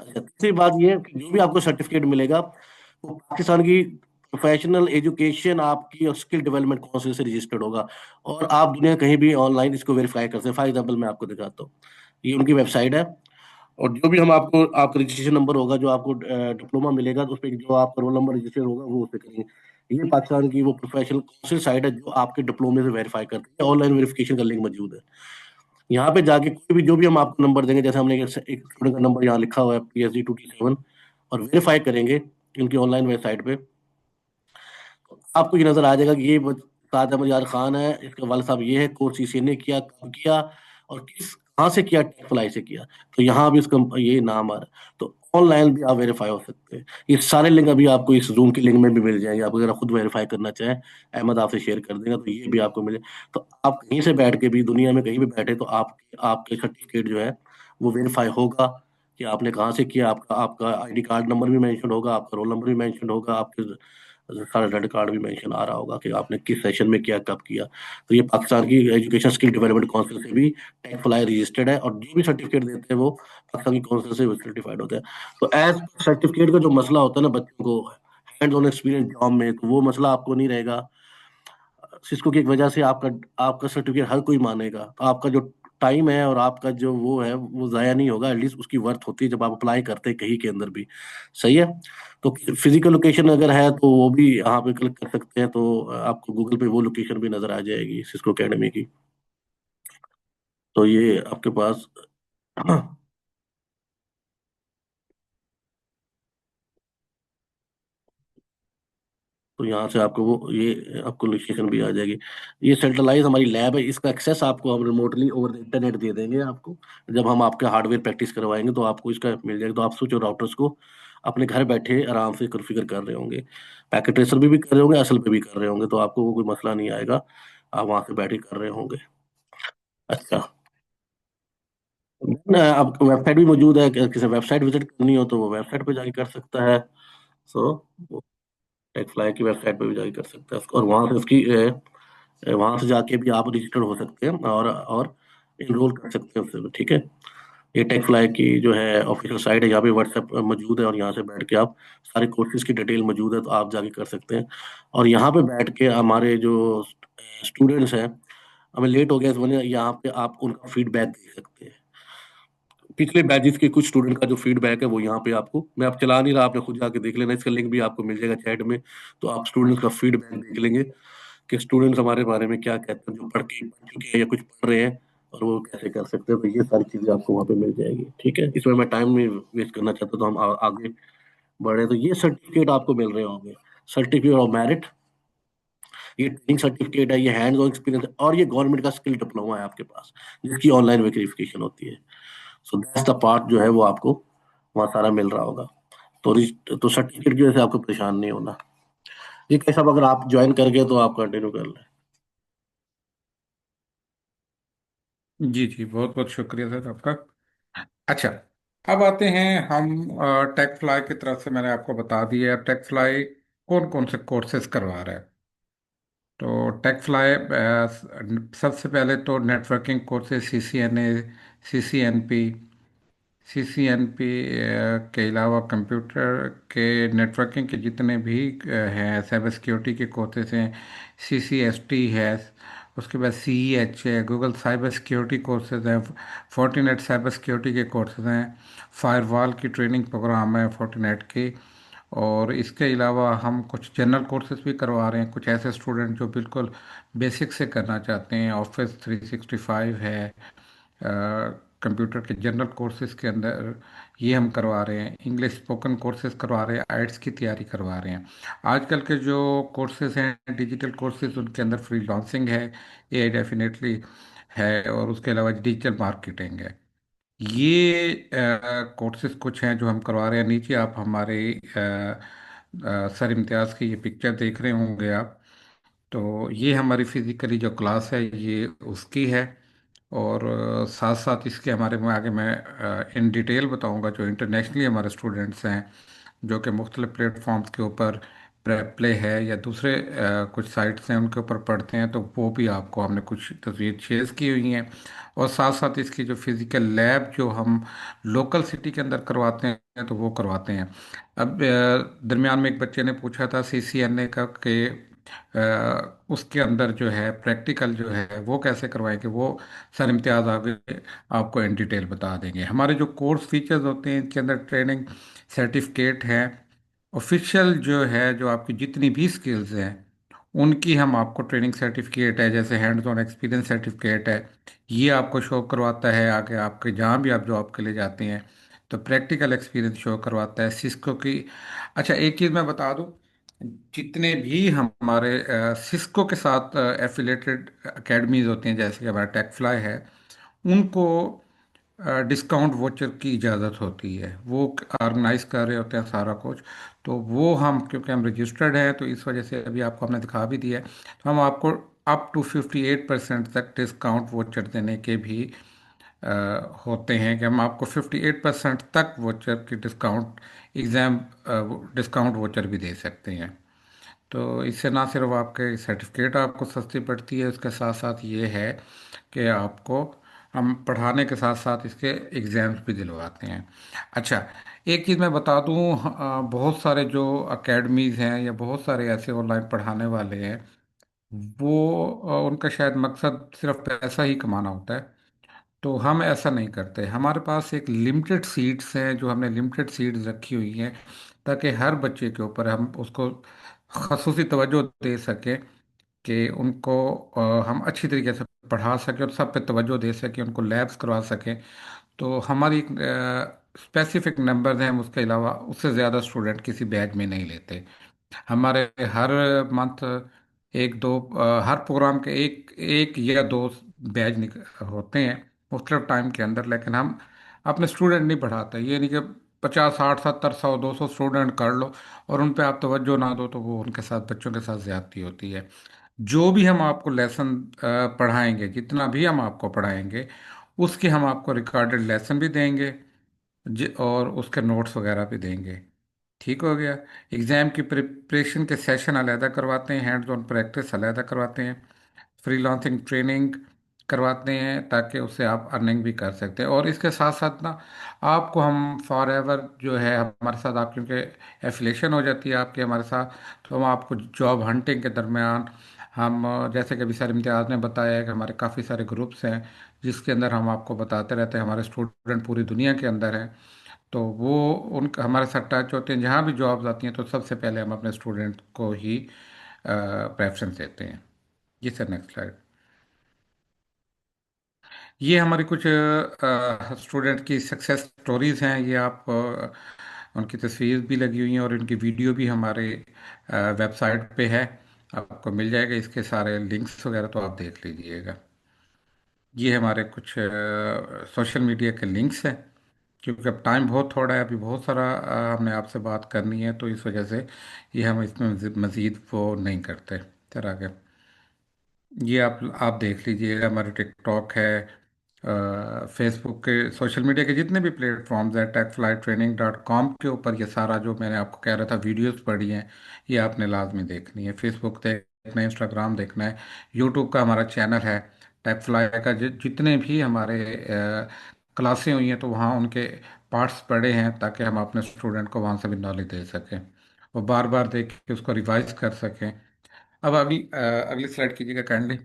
अच्छा, तीसरी बात ये है कि जो भी आपको सर्टिफिकेट मिलेगा वो पाकिस्तान की प्रोफेशनल एजुकेशन आपकी और स्किल डेवलपमेंट काउंसिल से रजिस्टर्ड होगा, और आप दुनिया कहीं भी ऑनलाइन इसको वेरीफाई कर सकते हैं। फॉर एग्जाम्पल मैं आपको दिखाता हूँ, ये उनकी वेबसाइट है, और जो भी हम आपको आपका रजिस्ट्रेशन नंबर होगा, जो आपको डिप्लोमा मिलेगा, तो उस पर जो आपका रोल नंबर रजिस्टर होगा वो उस पर करेंगे। ये पाकिस्तान की वो प्रोफेशनल काउंसिल साइट है जो आपके डिप्लोमे से वेरीफाई करती है, ऑनलाइन वेरिफिकेशन का लिंक मौजूद है। यहाँ पे जाके कोई भी जो भी हम आपको नंबर देंगे, जैसे हमने एक स्टूडेंट का नंबर यहाँ लिखा हुआ है PSD 2T7, और वेरीफाई करेंगे इनकी ऑनलाइन वेबसाइट पे, आपको ये नजर आ जाएगा कि ये साद अहमद यार खान है, इसके वाले साहब ये है, कोर्स इसी ने किया, कब किया और किस कहाँ से किया, टेक फ्लाई से किया। तो यहाँ भी इसका ये नाम आ रहा है, तो ऑनलाइन भी आप वेरीफाई हो सकते हैं। ये सारे लिंक अभी आपको इस जूम के लिंक में भी मिल जाएंगे, आप अगर खुद वेरीफाई करना चाहें, अहमद आपसे शेयर कर देगा तो ये भी आपको मिले। तो आप कहीं से बैठ के भी दुनिया में कहीं भी बैठे, तो आप आपके सर्टिफिकेट जो है वो वेरीफाई होगा कि आपने कहाँ से किया, आपका आपका ID कार्ड नंबर भी मेंशन होगा, आपका रोल नंबर भी मेंशन होगा, आपके सारा रेड कार्ड भी मेंशन आ रहा होगा कि आपने किस सेशन में किया, कब किया। तो ये पाकिस्तान की एजुकेशन स्किल डेवलपमेंट काउंसिल से भी टेक फ्लाई रजिस्टर्ड है, और जो भी सर्टिफिकेट देते हैं वो पाकिस्तान की काउंसिल से सर्टिफाइड होते हैं। तो एज सर्टिफिकेट का जो मसला होता है ना बच्चों को हैंड ऑन एक्सपीरियंस जॉब में, तो वो मसला आपको नहीं रहेगा। सिस्को की एक वजह से आपका आपका सर्टिफिकेट हर कोई मानेगा, तो आपका जो टाइम है और आपका जो वो है वो जाया नहीं होगा, एटलीस्ट उसकी वर्थ होती है जब आप अप्लाई करते हैं कहीं के अंदर भी। सही है। तो फिजिकल लोकेशन अगर है तो वो भी यहाँ पे क्लिक कर सकते हैं, तो आपको गूगल पे वो लोकेशन भी नजर आ जाएगी सिस्को एकेडमी की। तो ये आपके पास तो यहाँ से आपको वो ये आपको लोकेशन भी आ जाएगी। ये सेंट्रलाइज हमारी लैब है, इसका एक्सेस आपको हम रिमोटली ओवर इंटरनेट दे देंगे आपको। जब हम आपके हार्डवेयर प्रैक्टिस करवाएंगे तो आपको इसका मिल जाएगा, तो आप स्विच और राउटर्स को अपने घर बैठे आराम से कॉन्फ़िगर कर रहे होंगे, पैकेट ट्रेसर भी कर रहे होंगे, असल पे भी कर रहे होंगे, तो आपको वो कोई मसला नहीं आएगा, आप वहाँ से बैठे कर रहे होंगे। अच्छा, अब वेबसाइट भी मौजूद है, किसी वेबसाइट विजिट करनी हो तो वो वेबसाइट पे जाके कर सकता है। सो टेक फ्लाई की वेबसाइट पे भी जाके कर सकता है, और वहाँ से उसकी वहां से जाके भी आप रजिस्टर हो सकते हैं और इनरोल कर सकते हैं उससे भी। ठीक है, ये टेक फ्लाई की जो है ऑफिशियल साइट है, यहाँ पे व्हाट्सएप मौजूद है, और यहाँ से बैठ के आप सारे कोर्सेज की डिटेल मौजूद है, तो आप जाके कर सकते हैं। और यहाँ पे बैठ के हमारे जो स्टूडेंट्स हैं, हमें लेट हो गया इस वजह, यहाँ पे आप उनका फीडबैक दे सकते हैं। पिछले बैचेस के कुछ स्टूडेंट का जो फीडबैक है वो यहाँ पे आपको, मैं आप चला नहीं रहा, आपने खुद जाके देख लेना, इसका लिंक भी आपको मिल जाएगा चैट में, तो आप स्टूडेंट्स का फीडबैक देख लेंगे कि स्टूडेंट्स हमारे बारे में क्या कहते हैं, जो पढ़ चुके हैं या कुछ पढ़ रहे हैं, और वो कैसे कर सकते हैं। तो ये सारी चीजें आपको वहाँ पे मिल जाएगी। ठीक है, इसमें मैं टाइम नहीं वेस्ट करना चाहता, तो हम आगे बढ़े। तो ये सर्टिफिकेट आपको मिल रहे होंगे, सर्टिफिकेट ऑफ मेरिट, ये ट्रेनिंग सर्टिफिकेट है, ये हैंड्स ऑन एक्सपीरियंस है, और ये गवर्नमेंट का स्किल डिप्लोमा है आपके पास, जिसकी ऑनलाइन वेरिफिकेशन होती है। सो दैट्स द पार्ट जो है वो आपको वहाँ सारा मिल रहा होगा। तो तो सर्टिफिकेट की वजह से आपको परेशान नहीं होना। ये कैसा, अगर आप ज्वाइन कर गए तो आप कंटिन्यू कर लें। जी जी, बहुत बहुत शुक्रिया सर आपका। अच्छा, अब आते हैं हम टेक फ्लाई की तरफ से, मैंने आपको बता दिया टेक फ्लाई कौन कौन से कोर्सेज करवा रहा है। तो टेक फ्लाई सबसे पहले तो networking courses, CCNA, CCNP, CCNP के अलावा कंप्यूटर के नेटवर्किंग के जितने भी हैं, साइबर सिक्योरिटी के कोर्सेज हैं, CCST है, उसके बाद CEH है, गूगल साइबर सिक्योरिटी कोर्सेज हैं, फोर्टिनेट साइबर सिक्योरिटी के कोर्सेज हैं, फायरवॉल की ट्रेनिंग प्रोग्राम है फोर्टिनेट की। और इसके अलावा हम कुछ जनरल कोर्सेज भी करवा रहे हैं, कुछ ऐसे स्टूडेंट जो बिल्कुल बेसिक से करना चाहते हैं। ऑफिस 365 है, कंप्यूटर के जनरल कोर्सेज के अंदर ये हम करवा रहे हैं। इंग्लिश स्पोकन कोर्सेज करवा रहे हैं, आइट्स की तैयारी करवा रहे हैं। आजकल के जो कोर्सेज हैं डिजिटल कोर्सेज, उनके अंदर फ्रीलांसिंग है, AI डेफिनेटली है, और उसके अलावा डिजिटल मार्केटिंग है। ये कोर्सेज कुछ हैं जो हम करवा रहे हैं। नीचे आप हमारे सर इम्तियाज़ की ये पिक्चर देख रहे होंगे आप। तो ये हमारी फिजिकली जो क्लास है ये उसकी है। और साथ साथ इसके हमारे में आगे मैं इन डिटेल बताऊंगा जो इंटरनेशनली हमारे स्टूडेंट्स हैं, जो कि मुख्तलिफ प्लेटफॉर्म्स के ऊपर प्ले है या दूसरे कुछ साइट्स हैं उनके ऊपर पढ़ते हैं, तो वो भी आपको हमने कुछ तस्वीर शेयर की हुई हैं। और साथ साथ इसकी जो फिज़िकल लैब जो हम लोकल सिटी के अंदर करवाते हैं तो वो करवाते हैं। अब दरमियान में एक बच्चे ने पूछा था CCNA का कि उसके अंदर जो है प्रैक्टिकल जो है वो कैसे करवाएंगे, वो सर इम्तियाज़ आगे आपको इन डिटेल बता देंगे। हमारे जो कोर्स फीचर्स होते हैं इनके अंदर ट्रेनिंग सर्टिफिकेट है, ऑफिशियल जो है, जो आपकी जितनी भी स्किल्स हैं उनकी हम आपको ट्रेनिंग सर्टिफिकेट है, जैसे हैंड्स ऑन एक्सपीरियंस सर्टिफिकेट है, ये आपको शो करवाता है आगे आपके जहाँ भी आप जॉब के लिए जाते हैं। तो प्रैक्टिकल एक्सपीरियंस शो करवाता है सिस्को की। अच्छा, एक चीज़ मैं बता दूं, जितने भी हमारे सिस्को के साथ एफिलेटेड एकेडमीज होती हैं, जैसे कि हमारा टेकफ्लाई है, उनको डिस्काउंट वोचर की इजाज़त होती है। वो ऑर्गेनाइज कर रहे होते हैं सारा कुछ। तो वो हम, क्योंकि हम रजिस्टर्ड हैं, तो इस वजह से अभी आपको हमने दिखा भी दिया है, तो हम आपको अप टू 58% तक डिस्काउंट वोचर देने के भी अ, होते हैं, कि हम आपको 58% तक वोचर की डिस्काउंट एग्ज़ाम डिस्काउंट वोचर भी दे सकते हैं। तो इससे ना सिर्फ आपके सर्टिफिकेट आपको सस्ती पड़ती है, उसके साथ साथ ये है कि आपको हम पढ़ाने के साथ साथ इसके एग्ज़ाम्स भी दिलवाते हैं। अच्छा, एक चीज़ मैं बता दूं, बहुत सारे जो अकेडमीज़ हैं या बहुत सारे ऐसे ऑनलाइन पढ़ाने वाले हैं, वो उनका शायद मकसद सिर्फ पैसा ही कमाना होता है। तो हम ऐसा नहीं करते। हमारे पास एक लिमिटेड सीट्स हैं, जो हमने लिमिटेड सीट्स रखी हुई हैं, ताकि हर बच्चे के ऊपर हम उसको खसूसी तवज्जो दे सकें, कि उनको हम अच्छी तरीके से पढ़ा सकें और सब पे तवज्जो दे सकें, उनको लैब्स करवा सकें। तो हमारी एक स्पेसिफिक नंबर हैं, उसके अलावा उससे ज़्यादा स्टूडेंट किसी बैच में नहीं लेते। हमारे हर मंथ एक दो हर प्रोग्राम के एक एक या दो बैच होते हैं मुख्तलिफ टाइम के अंदर, लेकिन हम अपने स्टूडेंट नहीं पढ़ाते। ये नहीं कि 50 60 70 100 200 स्टूडेंट कर लो और उन पे आप तवज्जो ना दो, तो वो उनके साथ, बच्चों के साथ ज्यादती होती है। जो भी हम आपको लेसन पढ़ाएंगे, जितना भी हम आपको पढ़ाएंगे, उसके हम आपको रिकॉर्डेड लेसन भी देंगे, और उसके नोट्स वगैरह भी देंगे। ठीक हो गया। एग्ज़ाम की प्रिपरेशन के सेशन अलहदा करवाते हैं, हैंड्स ऑन प्रैक्टिस अलहदा करवाते हैं, फ्रीलांसिंग ट्रेनिंग करवाते हैं, ताकि उससे आप अर्निंग भी कर सकते हैं। और इसके साथ साथ ना, आपको हम फॉर एवर जो है हमारे साथ, आप क्योंकि एफिलेशन हो जाती है आपके हमारे साथ, तो हम आपको जॉब हंटिंग के दरमियान हम जैसे कि अभी सर इम्तियाज़ ने बताया है कि हमारे काफ़ी सारे ग्रुप्स हैं, जिसके अंदर हम आपको बताते रहते हैं, हमारे स्टूडेंट पूरी दुनिया के अंदर हैं। तो वो उनका हमारे साथ टच होते हैं, जहाँ भी जॉब्स आती हैं तो सबसे पहले हम अपने स्टूडेंट को ही प्रेफरेंस देते हैं। जी सर, नेक्स्ट स्लाइड। ये हमारी कुछ स्टूडेंट की सक्सेस स्टोरीज हैं। ये आप उनकी तस्वीर भी लगी हुई हैं और इनकी वीडियो भी हमारे वेबसाइट पे है, आपको मिल जाएगा। इसके सारे लिंक्स वगैरह तो आप देख लीजिएगा। ये हमारे कुछ सोशल मीडिया के लिंक्स हैं, क्योंकि अब टाइम बहुत थोड़ा है, अभी बहुत सारा हमने आपसे बात करनी है, तो इस वजह से ये हम इसमें मज़ीद वो नहीं करते। चल आगे। ये आप देख लीजिएगा, हमारे टिकटॉक है, फेसबुक के, सोशल मीडिया के जितने भी प्लेटफॉर्म्स हैं, techflytraining.com के ऊपर ये सारा जो मैंने आपको कह रहा था वीडियोस पड़ी हैं, ये आपने लाजमी देखनी है। फेसबुक देखना है, इंस्टाग्राम देखना है, यूट्यूब का हमारा चैनल है टेकफ्लाई का, जितने भी हमारे क्लासें हुई हैं तो वहाँ उनके पार्ट्स पढ़े हैं, ताकि हम अपने स्टूडेंट को वहाँ से भी नॉलेज दे सकें और बार बार देख के उसको रिवाइज कर सकें। अब अभी अगली स्लाइड कीजिएगा काइंडली।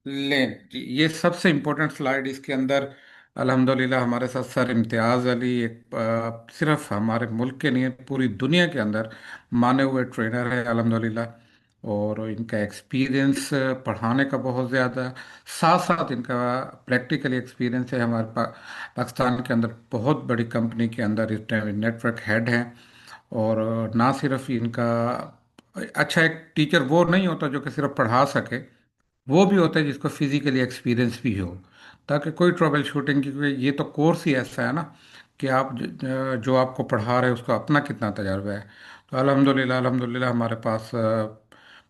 लें जी, ये सबसे इम्पोर्टेंट स्लाइड इसके अंदर अल्हम्दुलिल्लाह हमारे साथ सर इम्तियाज़ अली, एक सिर्फ हमारे मुल्क के नहीं पूरी दुनिया के अंदर माने हुए ट्रेनर है अल्हम्दुलिल्लाह। और इनका एक्सपीरियंस पढ़ाने का बहुत ज़्यादा, साथ साथ इनका प्रैक्टिकली एक्सपीरियंस है। हमारे पाकिस्तान के अंदर बहुत बड़ी कंपनी के अंदर इस टाइम नेटवर्क हेड है। और ना सिर्फ इनका अच्छा एक टीचर वो नहीं होता जो कि सिर्फ पढ़ा सके, वो भी होता है जिसको फिजिकली एक्सपीरियंस भी हो, ताकि कोई ट्रबल शूटिंग, क्योंकि ये तो कोर्स ही ऐसा है ना कि आप जो आपको पढ़ा रहे हैं उसका अपना कितना तजर्बा है। तो अल्हम्दुलिल्लाह अल्हम्दुलिल्लाह हमारे पास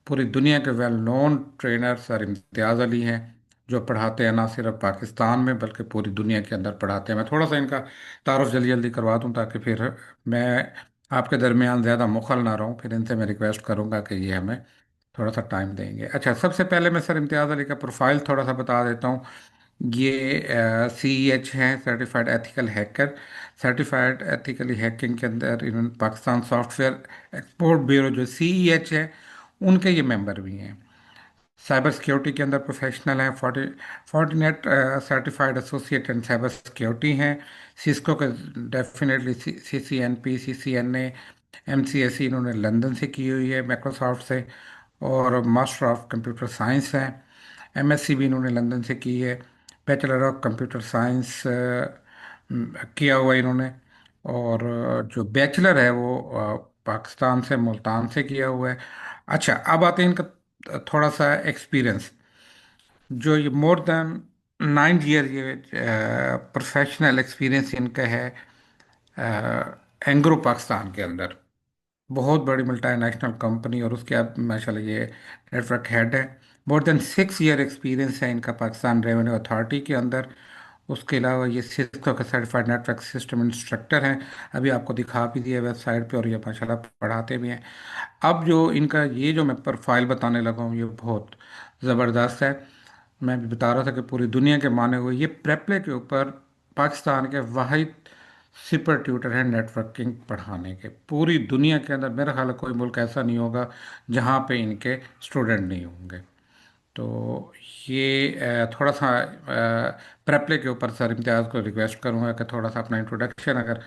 पूरी दुनिया के वेल नोन ट्रेनर सर इम्तियाज़ अली हैं, जो पढ़ाते हैं ना सिर्फ पाकिस्तान में बल्कि पूरी दुनिया के अंदर पढ़ाते हैं। मैं थोड़ा सा इनका तारुफ जल्दी जल्दी करवा दूं, ताकि फिर मैं आपके दरमियान ज़्यादा मुखल ना रहूं, फिर इनसे मैं रिक्वेस्ट करूंगा कि ये हमें थोड़ा सा टाइम देंगे। अच्छा, सबसे पहले मैं सर इम्तियाज़ अली का प्रोफाइल थोड़ा सा बता देता हूँ। ये CEH हैं, certified ethical hacker. Certified ethically hacking के अंदर इन्होंने पाकिस्तान सॉफ्टवेयर एक्सपोर्ट ब्यूरो जो CEH है उनके ये मेंबर भी हैं। साइबर सिक्योरिटी के अंदर प्रोफेशनल हैं, फोर्टिनेट सर्टिफाइड एसोसिएट इन साइबर सिक्योरिटी हैं। सिस्को का डेफिनेटली CCNP, CCNA, MCSE इन्होंने लंदन से की हुई है, माइक्रोसॉफ्ट से। और मास्टर ऑफ कंप्यूटर साइंस हैं, MSc भी इन्होंने लंदन से की है। बैचलर ऑफ कंप्यूटर साइंस किया हुआ है इन्होंने। और जो बैचलर है वो पाकिस्तान से मुल्तान से किया हुआ है। अच्छा, अब आते हैं इनका थोड़ा सा एक्सपीरियंस। जो ये मोर देन 9 ईयर ये प्रोफेशनल एक्सपीरियंस इनका है एंग्रो पाकिस्तान के अंदर, बहुत बड़ी मल्टीनेशनल कंपनी, और उसके अब माशाल्लाह ये नेटवर्क हेड है। मोर देन 6 ईयर एक्सपीरियंस है इनका पाकिस्तान रेवेन्यू अथॉरिटी के अंदर। उसके अलावा ये सिस्को का सर्टिफाइड नेटवर्क सिस्टम इंस्ट्रक्टर हैं, अभी आपको दिखा भी दिया वेबसाइट पे, और ये माशाल्लाह पढ़ाते भी हैं। अब जो इनका ये जो मैं प्रोफाइल बताने लगा हूँ ये बहुत ज़बरदस्त है। मैं भी बता रहा था कि पूरी दुनिया के माने हुए ये प्रेपले के ऊपर पाकिस्तान के वाहिद सुपर ट्यूटर हैं नेटवर्किंग पढ़ाने के। पूरी दुनिया के अंदर मेरा ख्याल है कोई मुल्क ऐसा नहीं होगा जहाँ पे इनके स्टूडेंट नहीं होंगे। तो ये थोड़ा सा प्रेपले के ऊपर सर इम्तियाज़ को रिक्वेस्ट करूँगा कि थोड़ा सा अपना इंट्रोडक्शन अगर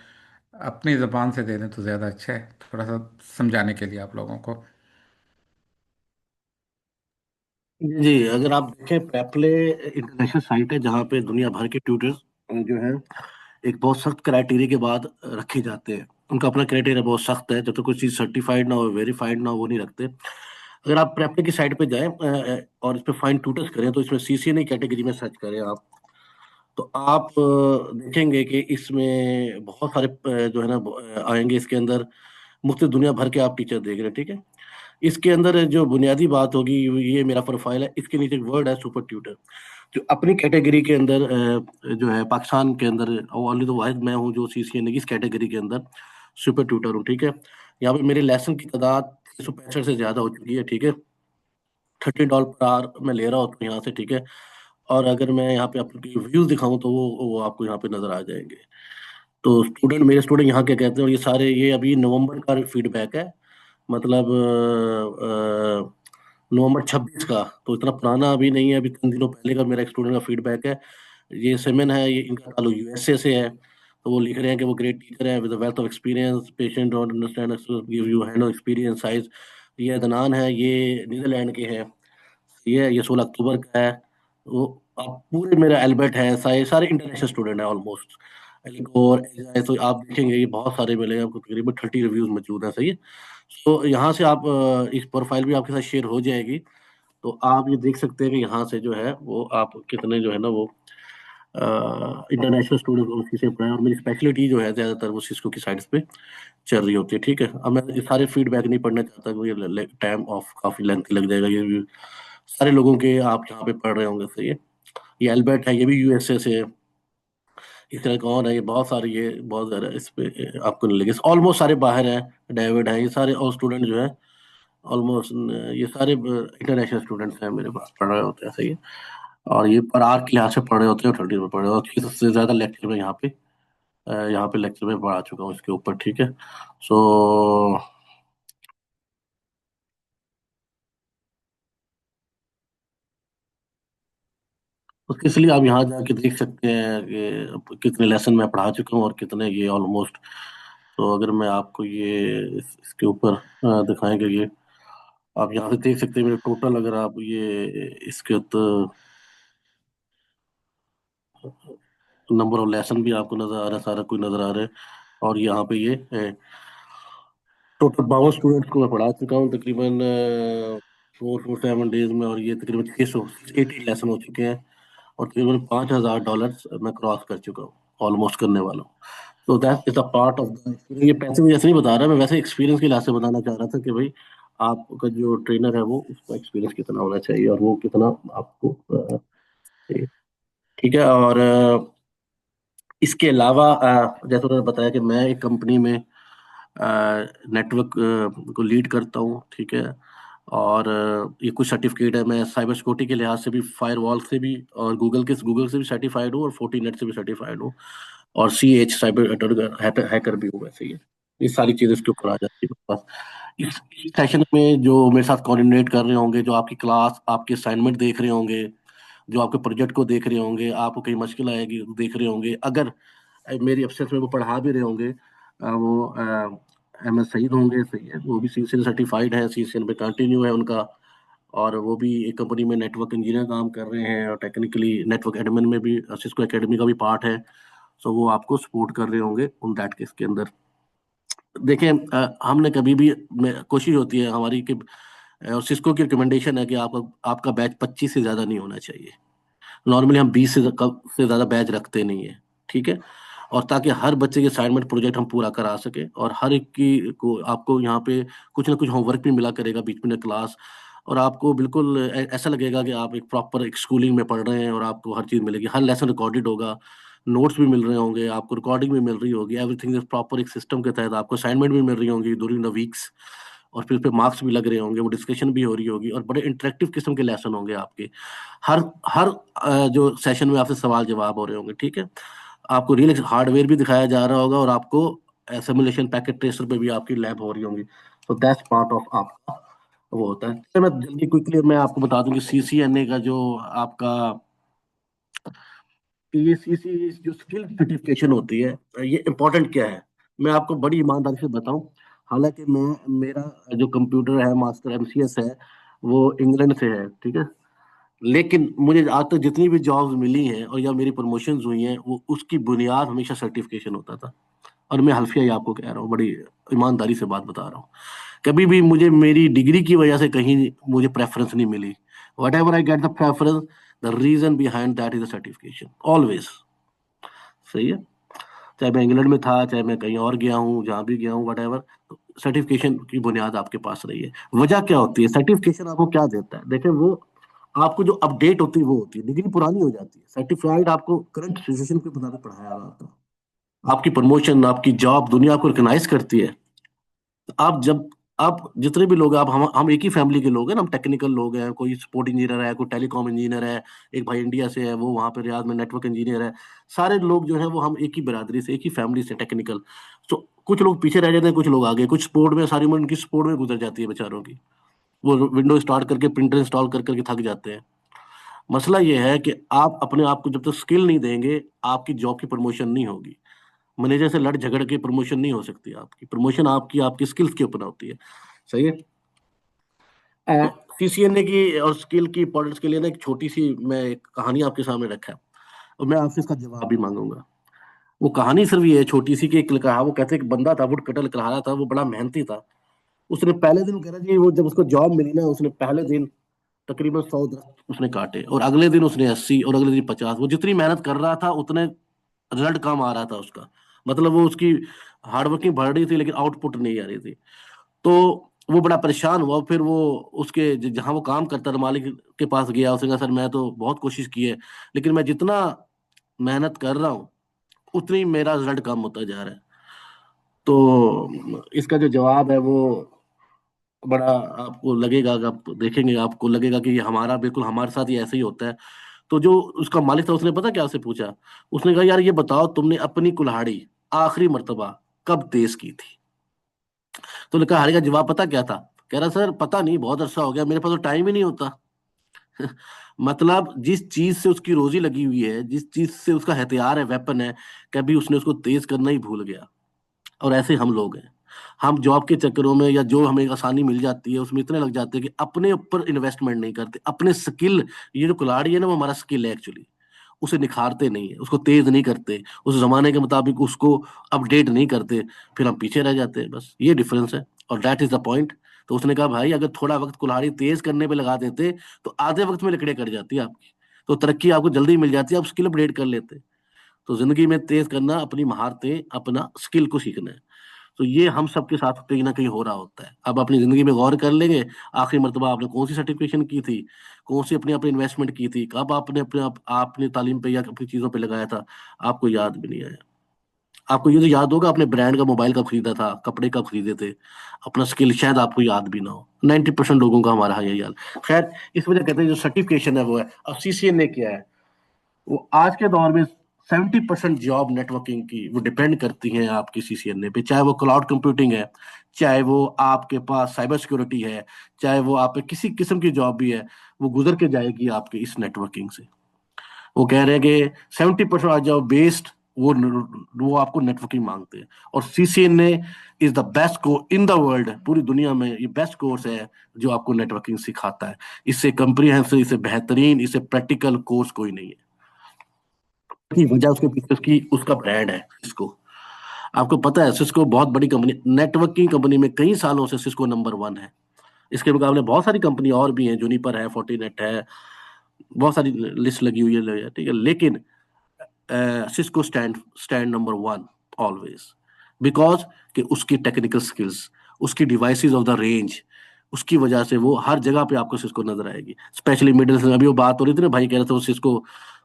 अपनी ज़बान से दे दें तो ज़्यादा अच्छा है, थोड़ा सा समझाने के लिए आप लोगों को। जी, अगर आप देखें पैपले इंटरनेशनल साइट है जहाँ पे दुनिया भर के ट्यूटर्स जो है एक बहुत सख्त क्राइटेरिया के बाद रखे जाते हैं। उनका अपना क्राइटेरिया बहुत सख्त है, जब तक कोई चीज़ सर्टिफाइड ना हो, वेरीफाइड ना हो, वो नहीं रखते। अगर आप पैपले की साइट पे जाएं और इस पे फाइंड ट्यूटर्स करें तो इसमें CCNA कैटेगरी में सर्च करें आप, तो आप देखेंगे कि इसमें बहुत सारे जो है ना आएंगे इसके अंदर। मुख्तलिफ दुनिया भर के आप टीचर देख रहे हैं, ठीक है। इसके अंदर जो बुनियादी बात होगी, ये मेरा प्रोफाइल है, इसके नीचे एक वर्ड है सुपर ट्यूटर, जो अपनी कैटेगरी के अंदर जो है पाकिस्तान के अंदर ओनली तो वाहिद मैं हूँ जो CCNA की इस कैटेगरी के अंदर सुपर ट्यूटर हूँ, ठीक है। यहाँ पे मेरे लेसन की तादाद 365 से ज्यादा हो चुकी है, ठीक है। $30 पर आवर मैं ले रहा होता हूँ यहाँ से, ठीक है। और अगर मैं यहाँ पे आपको व्यूज दिखाऊं तो वो आपको यहाँ पे नजर आ जाएंगे। तो स्टूडेंट, मेरे स्टूडेंट यहाँ क्या कहते हैं, और ये सारे ये अभी नवंबर का फीडबैक है, मतलब नवंबर 26 का, तो इतना पुराना अभी नहीं है, अभी 3 दिनों पहले का मेरा एक स्टूडेंट का फीडबैक है। ये सेमेन है, ये इनका ताल्लुक USA से है। तो वो लिख रहे हैं कि वो ग्रेट टीचर है with wealth of experience, patient don't understand give you hand of experience size. ये अदनान है, ये नीदरलैंड के हैं, ये 16 अक्टूबर का है। वो आप पूरे मेरा एल्बर्ट है, सारे सारे इंटरनेशनल स्टूडेंट हैं ऑलमोस्ट। और तो आप देखेंगे ये बहुत सारे मिलेंगे आपको, तकरीबन 30 रिव्यूज मौजूद हैं, सही है। तो यहाँ से आप इस प्रोफाइल भी आपके साथ शेयर हो जाएगी, तो आप ये देख सकते हैं कि यहाँ से जो है वो आप कितने जो है ना वो इंटरनेशनल स्टूडेंट उसी से पढ़ाएं। और मेरी स्पेशलिटी जो है ज़्यादातर वो सिस्को की साइड्स पे चल रही होती है, ठीक है। अब मैं ये सारे फीडबैक नहीं पढ़ना चाहता क्योंकि ये टाइम ऑफ काफ़ी लेंथ लग जाएगा। ये सारे लोगों के आप यहाँ पे पढ़ रहे होंगे, सही है। ये एल्बर्ट है, ये भी USA से है। इस तरह का और है, ये बहुत सारे, ये बहुत ज़्यादा इस पे आपको नहीं लगे, ऑलमोस्ट सारे बाहर हैं। डेविड हैं, ये सारे और स्टूडेंट जो है ऑलमोस्ट ये सारे इंटरनेशनल स्टूडेंट्स हैं मेरे पास पढ़ रहे होते हैं, सही है। और ये पर आर के लिहाज से पढ़े होते हैं, 30 में पढ़े, और 600 से ज़्यादा लेक्चर में यहाँ पे लेक्चर में पढ़ा चुका हूँ इसके ऊपर, ठीक है। सो उसके इसलिए आप यहाँ जाके देख सकते हैं कि कितने लेसन मैं पढ़ा चुका हूँ और कितने ये ऑलमोस्ट। तो अगर मैं आपको ये इसके ऊपर दिखाएंगे, ये आप यहाँ से देख सकते हैं मेरे टोटल, अगर आप ये इसके तो नंबर ऑफ लेसन भी आपको नजर आ रहा है, सारा कुछ नजर आ रहा है। और यहाँ पे ये टोटल 52 स्टूडेंट्स को मैं पढ़ा चुका हूँ तकरीबन 4 to 7 डेज में, और ये तकरीबन 680 लेसन हो चुके हैं, और तकरीबन $5,000 मैं क्रॉस कर चुका हूँ, ऑलमोस्ट करने वाला हूँ। तो that is a part of the, ये पैसे में जैसे नहीं बता रहा मैं, वैसे एक्सपीरियंस के लिहाज से बताना चाह रहा था कि भाई आपका जो ट्रेनर है वो, उसका एक्सपीरियंस कितना होना चाहिए और वो कितना आपको चाहिए, ठीक है। और इसके अलावा जैसे उन्होंने बताया कि मैं एक कंपनी में नेटवर्क को लीड करता हूँ, ठीक है। और ये कुछ सर्टिफिकेट है, मैं साइबर सिक्योरिटी के लिहाज से भी, फायरवॉल से भी, और गूगल से भी सर्टिफाइड हूँ, और फोर्टीनेट से भी सर्टिफाइड हूँ, और साइबर हैकर भी हूँ वैसे। ये सारी चीजें इसके ऊपर आ जाती है मेरे पास। इस सेशन में जो मेरे साथ कोऑर्डिनेट कर रहे होंगे, जो आपकी क्लास, आपके असाइनमेंट देख रहे होंगे, जो आपके प्रोजेक्ट को देख रहे होंगे, आपको कहीं मुश्किल आएगी देख रहे होंगे, अगर मेरी एब्सेंस में वो पढ़ा भी रहे होंगे, वो MS सईद होंगे, सही है, वो भी CCN सर्टिफाइड है, CCN पे कंटिन्यू है उनका, और वो भी एक कंपनी में नेटवर्क इंजीनियर काम कर रहे हैं, और टेक्निकली नेटवर्क एडमिन में भी सिस्को एकेडमी का भी पार्ट है। सो वो आपको सपोर्ट कर रहे होंगे उन दैट केस के अंदर। देखें, हमने कभी भी कोशिश होती है हमारी कि, और सिस्को की रिकमेंडेशन है कि आपका आपका बैच 25 से ज़्यादा नहीं होना चाहिए। नॉर्मली हम 20 से ज़्यादा बैच रखते नहीं है, ठीक है। और ताकि हर बच्चे के असाइनमेंट प्रोजेक्ट हम पूरा करा सके, और हर एक की को आपको यहाँ पे कुछ ना कुछ होमवर्क भी मिला करेगा बीच में क्लास, और आपको बिल्कुल ऐसा लगेगा कि आप एक प्रॉपर एक स्कूलिंग में पढ़ रहे हैं, और आपको हर चीज़ मिलेगी, हर लेसन रिकॉर्डेड होगा, नोट्स भी मिल रहे होंगे आपको, रिकॉर्डिंग भी मिल रही होगी, एवरीथिंग इज प्रॉपर एक सिस्टम के तहत आपको असाइनमेंट भी मिल रही होंगी ड्यूरिंग द वीक्स, और फिर उस पे मार्क्स भी लग रहे होंगे, वो डिस्कशन भी हो रही होगी, और बड़े इंटरेक्टिव किस्म के लेसन होंगे आपके। हर हर जो सेशन में आपसे सवाल जवाब हो रहे होंगे, ठीक है। आपको रियल हार्डवेयर भी दिखाया जा रहा होगा, और आपको सिमुलेशन पैकेट ट्रेसर पे भी आपकी लैब हो रही होंगी। तो दैट्स पार्ट ऑफ आपका वो होता है। तो मैं जल्दी क्विकली मैं आपको बता दूं कि CCNA का जो आपका, ये CC जो स्किल सर्टिफिकेशन होती है, ये इम्पोर्टेंट क्या है, मैं आपको बड़ी ईमानदारी से बताऊं। हालांकि मेरा जो कंप्यूटर है मास्टर MCS है, वो इंग्लैंड से है, ठीक है। लेकिन मुझे आज तक जितनी भी जॉब्स मिली हैं और या मेरी प्रमोशंस हुई हैं, वो उसकी बुनियाद हमेशा सर्टिफिकेशन होता था। और मैं हल्फिया ही आपको कह रहा हूँ, बड़ी ईमानदारी से बात बता रहा हूँ। कभी भी मुझे मेरी डिग्री की वजह से कहीं मुझे प्रेफरेंस नहीं मिली। Whatever I get the preference, the reason behind that is the certification always. सही है, चाहे मैं इंग्लैंड में था, चाहे मैं कहीं और गया हूँ, जहाँ भी गया हूँ, वट एवर, सर्टिफिकेशन की बुनियाद आपके पास रही है। वजह क्या होती है, सर्टिफिकेशन आपको क्या देता है, देखिए वो आपको जो अपडेट होती है वो होती है, डिग्री पुरानी हो जाती है, सर्टिफाइड आपको करंट सिचुएशन के मुताबिक पढ़ाया जाता है। आपकी प्रमोशन, आपकी जॉब, दुनिया आपको रिकॉग्नाइज करती है। आप जब, आप जितने भी लोग हैं, आप हम एक ही फैमिली के लोग हैं ना, हम टेक्निकल लोग हैं, कोई सपोर्ट इंजीनियर है, कोई टेलीकॉम इंजीनियर है, एक भाई इंडिया से है, वो वहाँ पे रियाद में नेटवर्क इंजीनियर है। सारे लोग जो है वो हम एक ही बिरादरी से, एक ही फैमिली से टेक्निकल। तो कुछ लोग पीछे रह जाते हैं, कुछ लोग आगे, कुछ सपोर्ट में, सारी उम्र उनकी सपोर्ट में गुजर जाती है बेचारों की, वो विंडो स्टार्ट करके प्रिंटर इंस्टॉल कर करके थक जाते हैं। मसला ये है कि आप अपने आप को जब तक स्किल नहीं देंगे, आपकी जॉब की प्रमोशन नहीं होगी। मैनेजर से लड़ झगड़ के प्रमोशन नहीं हो सकती, आपकी प्रमोशन आपकी आपकी स्किल्स के ऊपर होती है। सही है। CCNA की और स्किल की इंपॉर्टेंस के लिए ना एक छोटी सी मैं एक कहानी आपके सामने रखा है, और मैं आपसे इसका जवाब भी मांगूंगा। वो कहानी सिर्फ ये है छोटी सी कि एक लड़का, वो कहते हैं एक बंदा था, वुड कटर लकड़हारा था, वो बड़ा मेहनती था। उसने पहले दिन कह रहा जी, वो जब उसको जॉब मिली ना, उसने पहले दिन तकरीबन 100 दरख्त उसने काटे, और अगले दिन उसने 80, और अगले दिन 50। वो जितनी मेहनत कर रहा था उतने रिजल्ट कम आ रहा था उसका, मतलब वो उसकी हार्डवर्किंग बढ़ रही थी लेकिन आउटपुट नहीं आ रही थी। तो वो बड़ा परेशान हुआ, फिर वो उसके जहाँ वो काम करता था मालिक के पास गया, उसने कहा सर मैं तो बहुत कोशिश की है, लेकिन मैं जितना मेहनत कर रहा हूँ उतनी मेरा रिजल्ट कम होता जा रहा है। तो इसका जो जवाब है वो बड़ा, आपको लगेगा, अगर आप देखेंगे आपको लगेगा कि ये हमारा बिल्कुल हमारे साथ ही ऐसे ही होता है। तो जो उसका मालिक था उसने पता क्या उससे पूछा, उसने कहा यार ये बताओ तुमने अपनी कुल्हाड़ी आखिरी मर्तबा कब तेज की थी। तो लिखा का जवाब पता क्या था, कह रहा सर पता नहीं, बहुत अरसा हो गया, मेरे पास तो टाइम ही नहीं होता। मतलब जिस चीज से उसकी रोजी लगी हुई है, जिस चीज से उसका हथियार है, वेपन है, कभी उसने उसको तेज करना ही भूल गया। और ऐसे हम लोग हैं, हम जॉब के चक्करों में या जो हमें आसानी मिल जाती है उसमें इतने लग जाते हैं कि अपने ऊपर इन्वेस्टमेंट नहीं करते, अपने स्किल, ये जो कुल्हाड़ी है ना वो हमारा स्किल है एक्चुअली, उसे निखारते नहीं है, उसको तेज नहीं करते, उस जमाने के मुताबिक उसको अपडेट नहीं करते, फिर हम पीछे रह जाते हैं। बस ये डिफरेंस है, और दैट इज द पॉइंट। तो उसने कहा भाई अगर थोड़ा वक्त कुल्हाड़ी तेज करने पे लगा देते तो आधे वक्त में लकड़ियां कट जाती है आपकी, तो तरक्की आपको जल्दी मिल जाती है, आप स्किल अपडेट कर लेते। तो जिंदगी में तेज करना अपनी महारतें, अपना स्किल को सीखना है। तो ये हम सबके साथ कहीं ना कहीं हो रहा होता है। अब अपनी जिंदगी में गौर कर लेंगे, आखिरी मर्तबा आपने कौन सी सर्टिफिकेशन की थी, कौन सी अपनी अपनी इन्वेस्टमेंट की थी, कब आपने अपने आपने तालीम पे या अपनी चीजों पे लगाया था, आपको याद भी नहीं आया। आपको ये तो याद होगा आपने ब्रांड का मोबाइल कब खरीदा था, कपड़े कब खरीदे थे, अपना स्किल शायद आपको याद भी ना हो। 90% लोगों का हमारा यही हाल। खैर इस वजह कहते हैं जो सर्टिफिकेशन है वो है। अब सीसीएन ने किया है, वो आज के दौर में 70% जॉब नेटवर्किंग की वो डिपेंड करती हैं आपकी सीसीएनए पे, चाहे वो क्लाउड कंप्यूटिंग है, चाहे वो आपके पास साइबर सिक्योरिटी है, चाहे वो आप पे किसी किस्म की जॉब भी है, वो गुजर के जाएगी आपके इस नेटवर्किंग से। वो कह रहे हैं कि 70% आज जॉब बेस्ड वो आपको नेटवर्किंग मांगते हैं। और CCNA is the best course in the world, पूरी दुनिया में ये बेस्ट कोर्स है जो आपको नेटवर्किंग सिखाता है। इससे कंप्रीहेंसिव, इससे बेहतरीन, इससे प्रैक्टिकल कोर्स कोई नहीं है। की वजह उसके पीछे उसकी उसका ब्रांड है सिस्को। आपको पता है सिस्को बहुत बड़ी कंपनी, नेटवर्किंग कंपनी में कई सालों से सिस्को नंबर 1 है। इसके मुकाबले बहुत सारी कंपनी और भी हैं, जूनिपर है, फोर्टिनेट है, बहुत सारी लिस्ट लगी हुई है, ठीक है, लेकिन Cisco stand number 1 always, because कि उसकी टेक्निकल स्किल्स, उसकी डिवाइसेस ऑफ द रेंज, उसकी वजह से वो हर जगह पे आपको सिस्को नजर आएगी। स्पेशली मिडिल, अभी वो बात हो रही थी ना, भाई कह रहे थे वो सिस्को,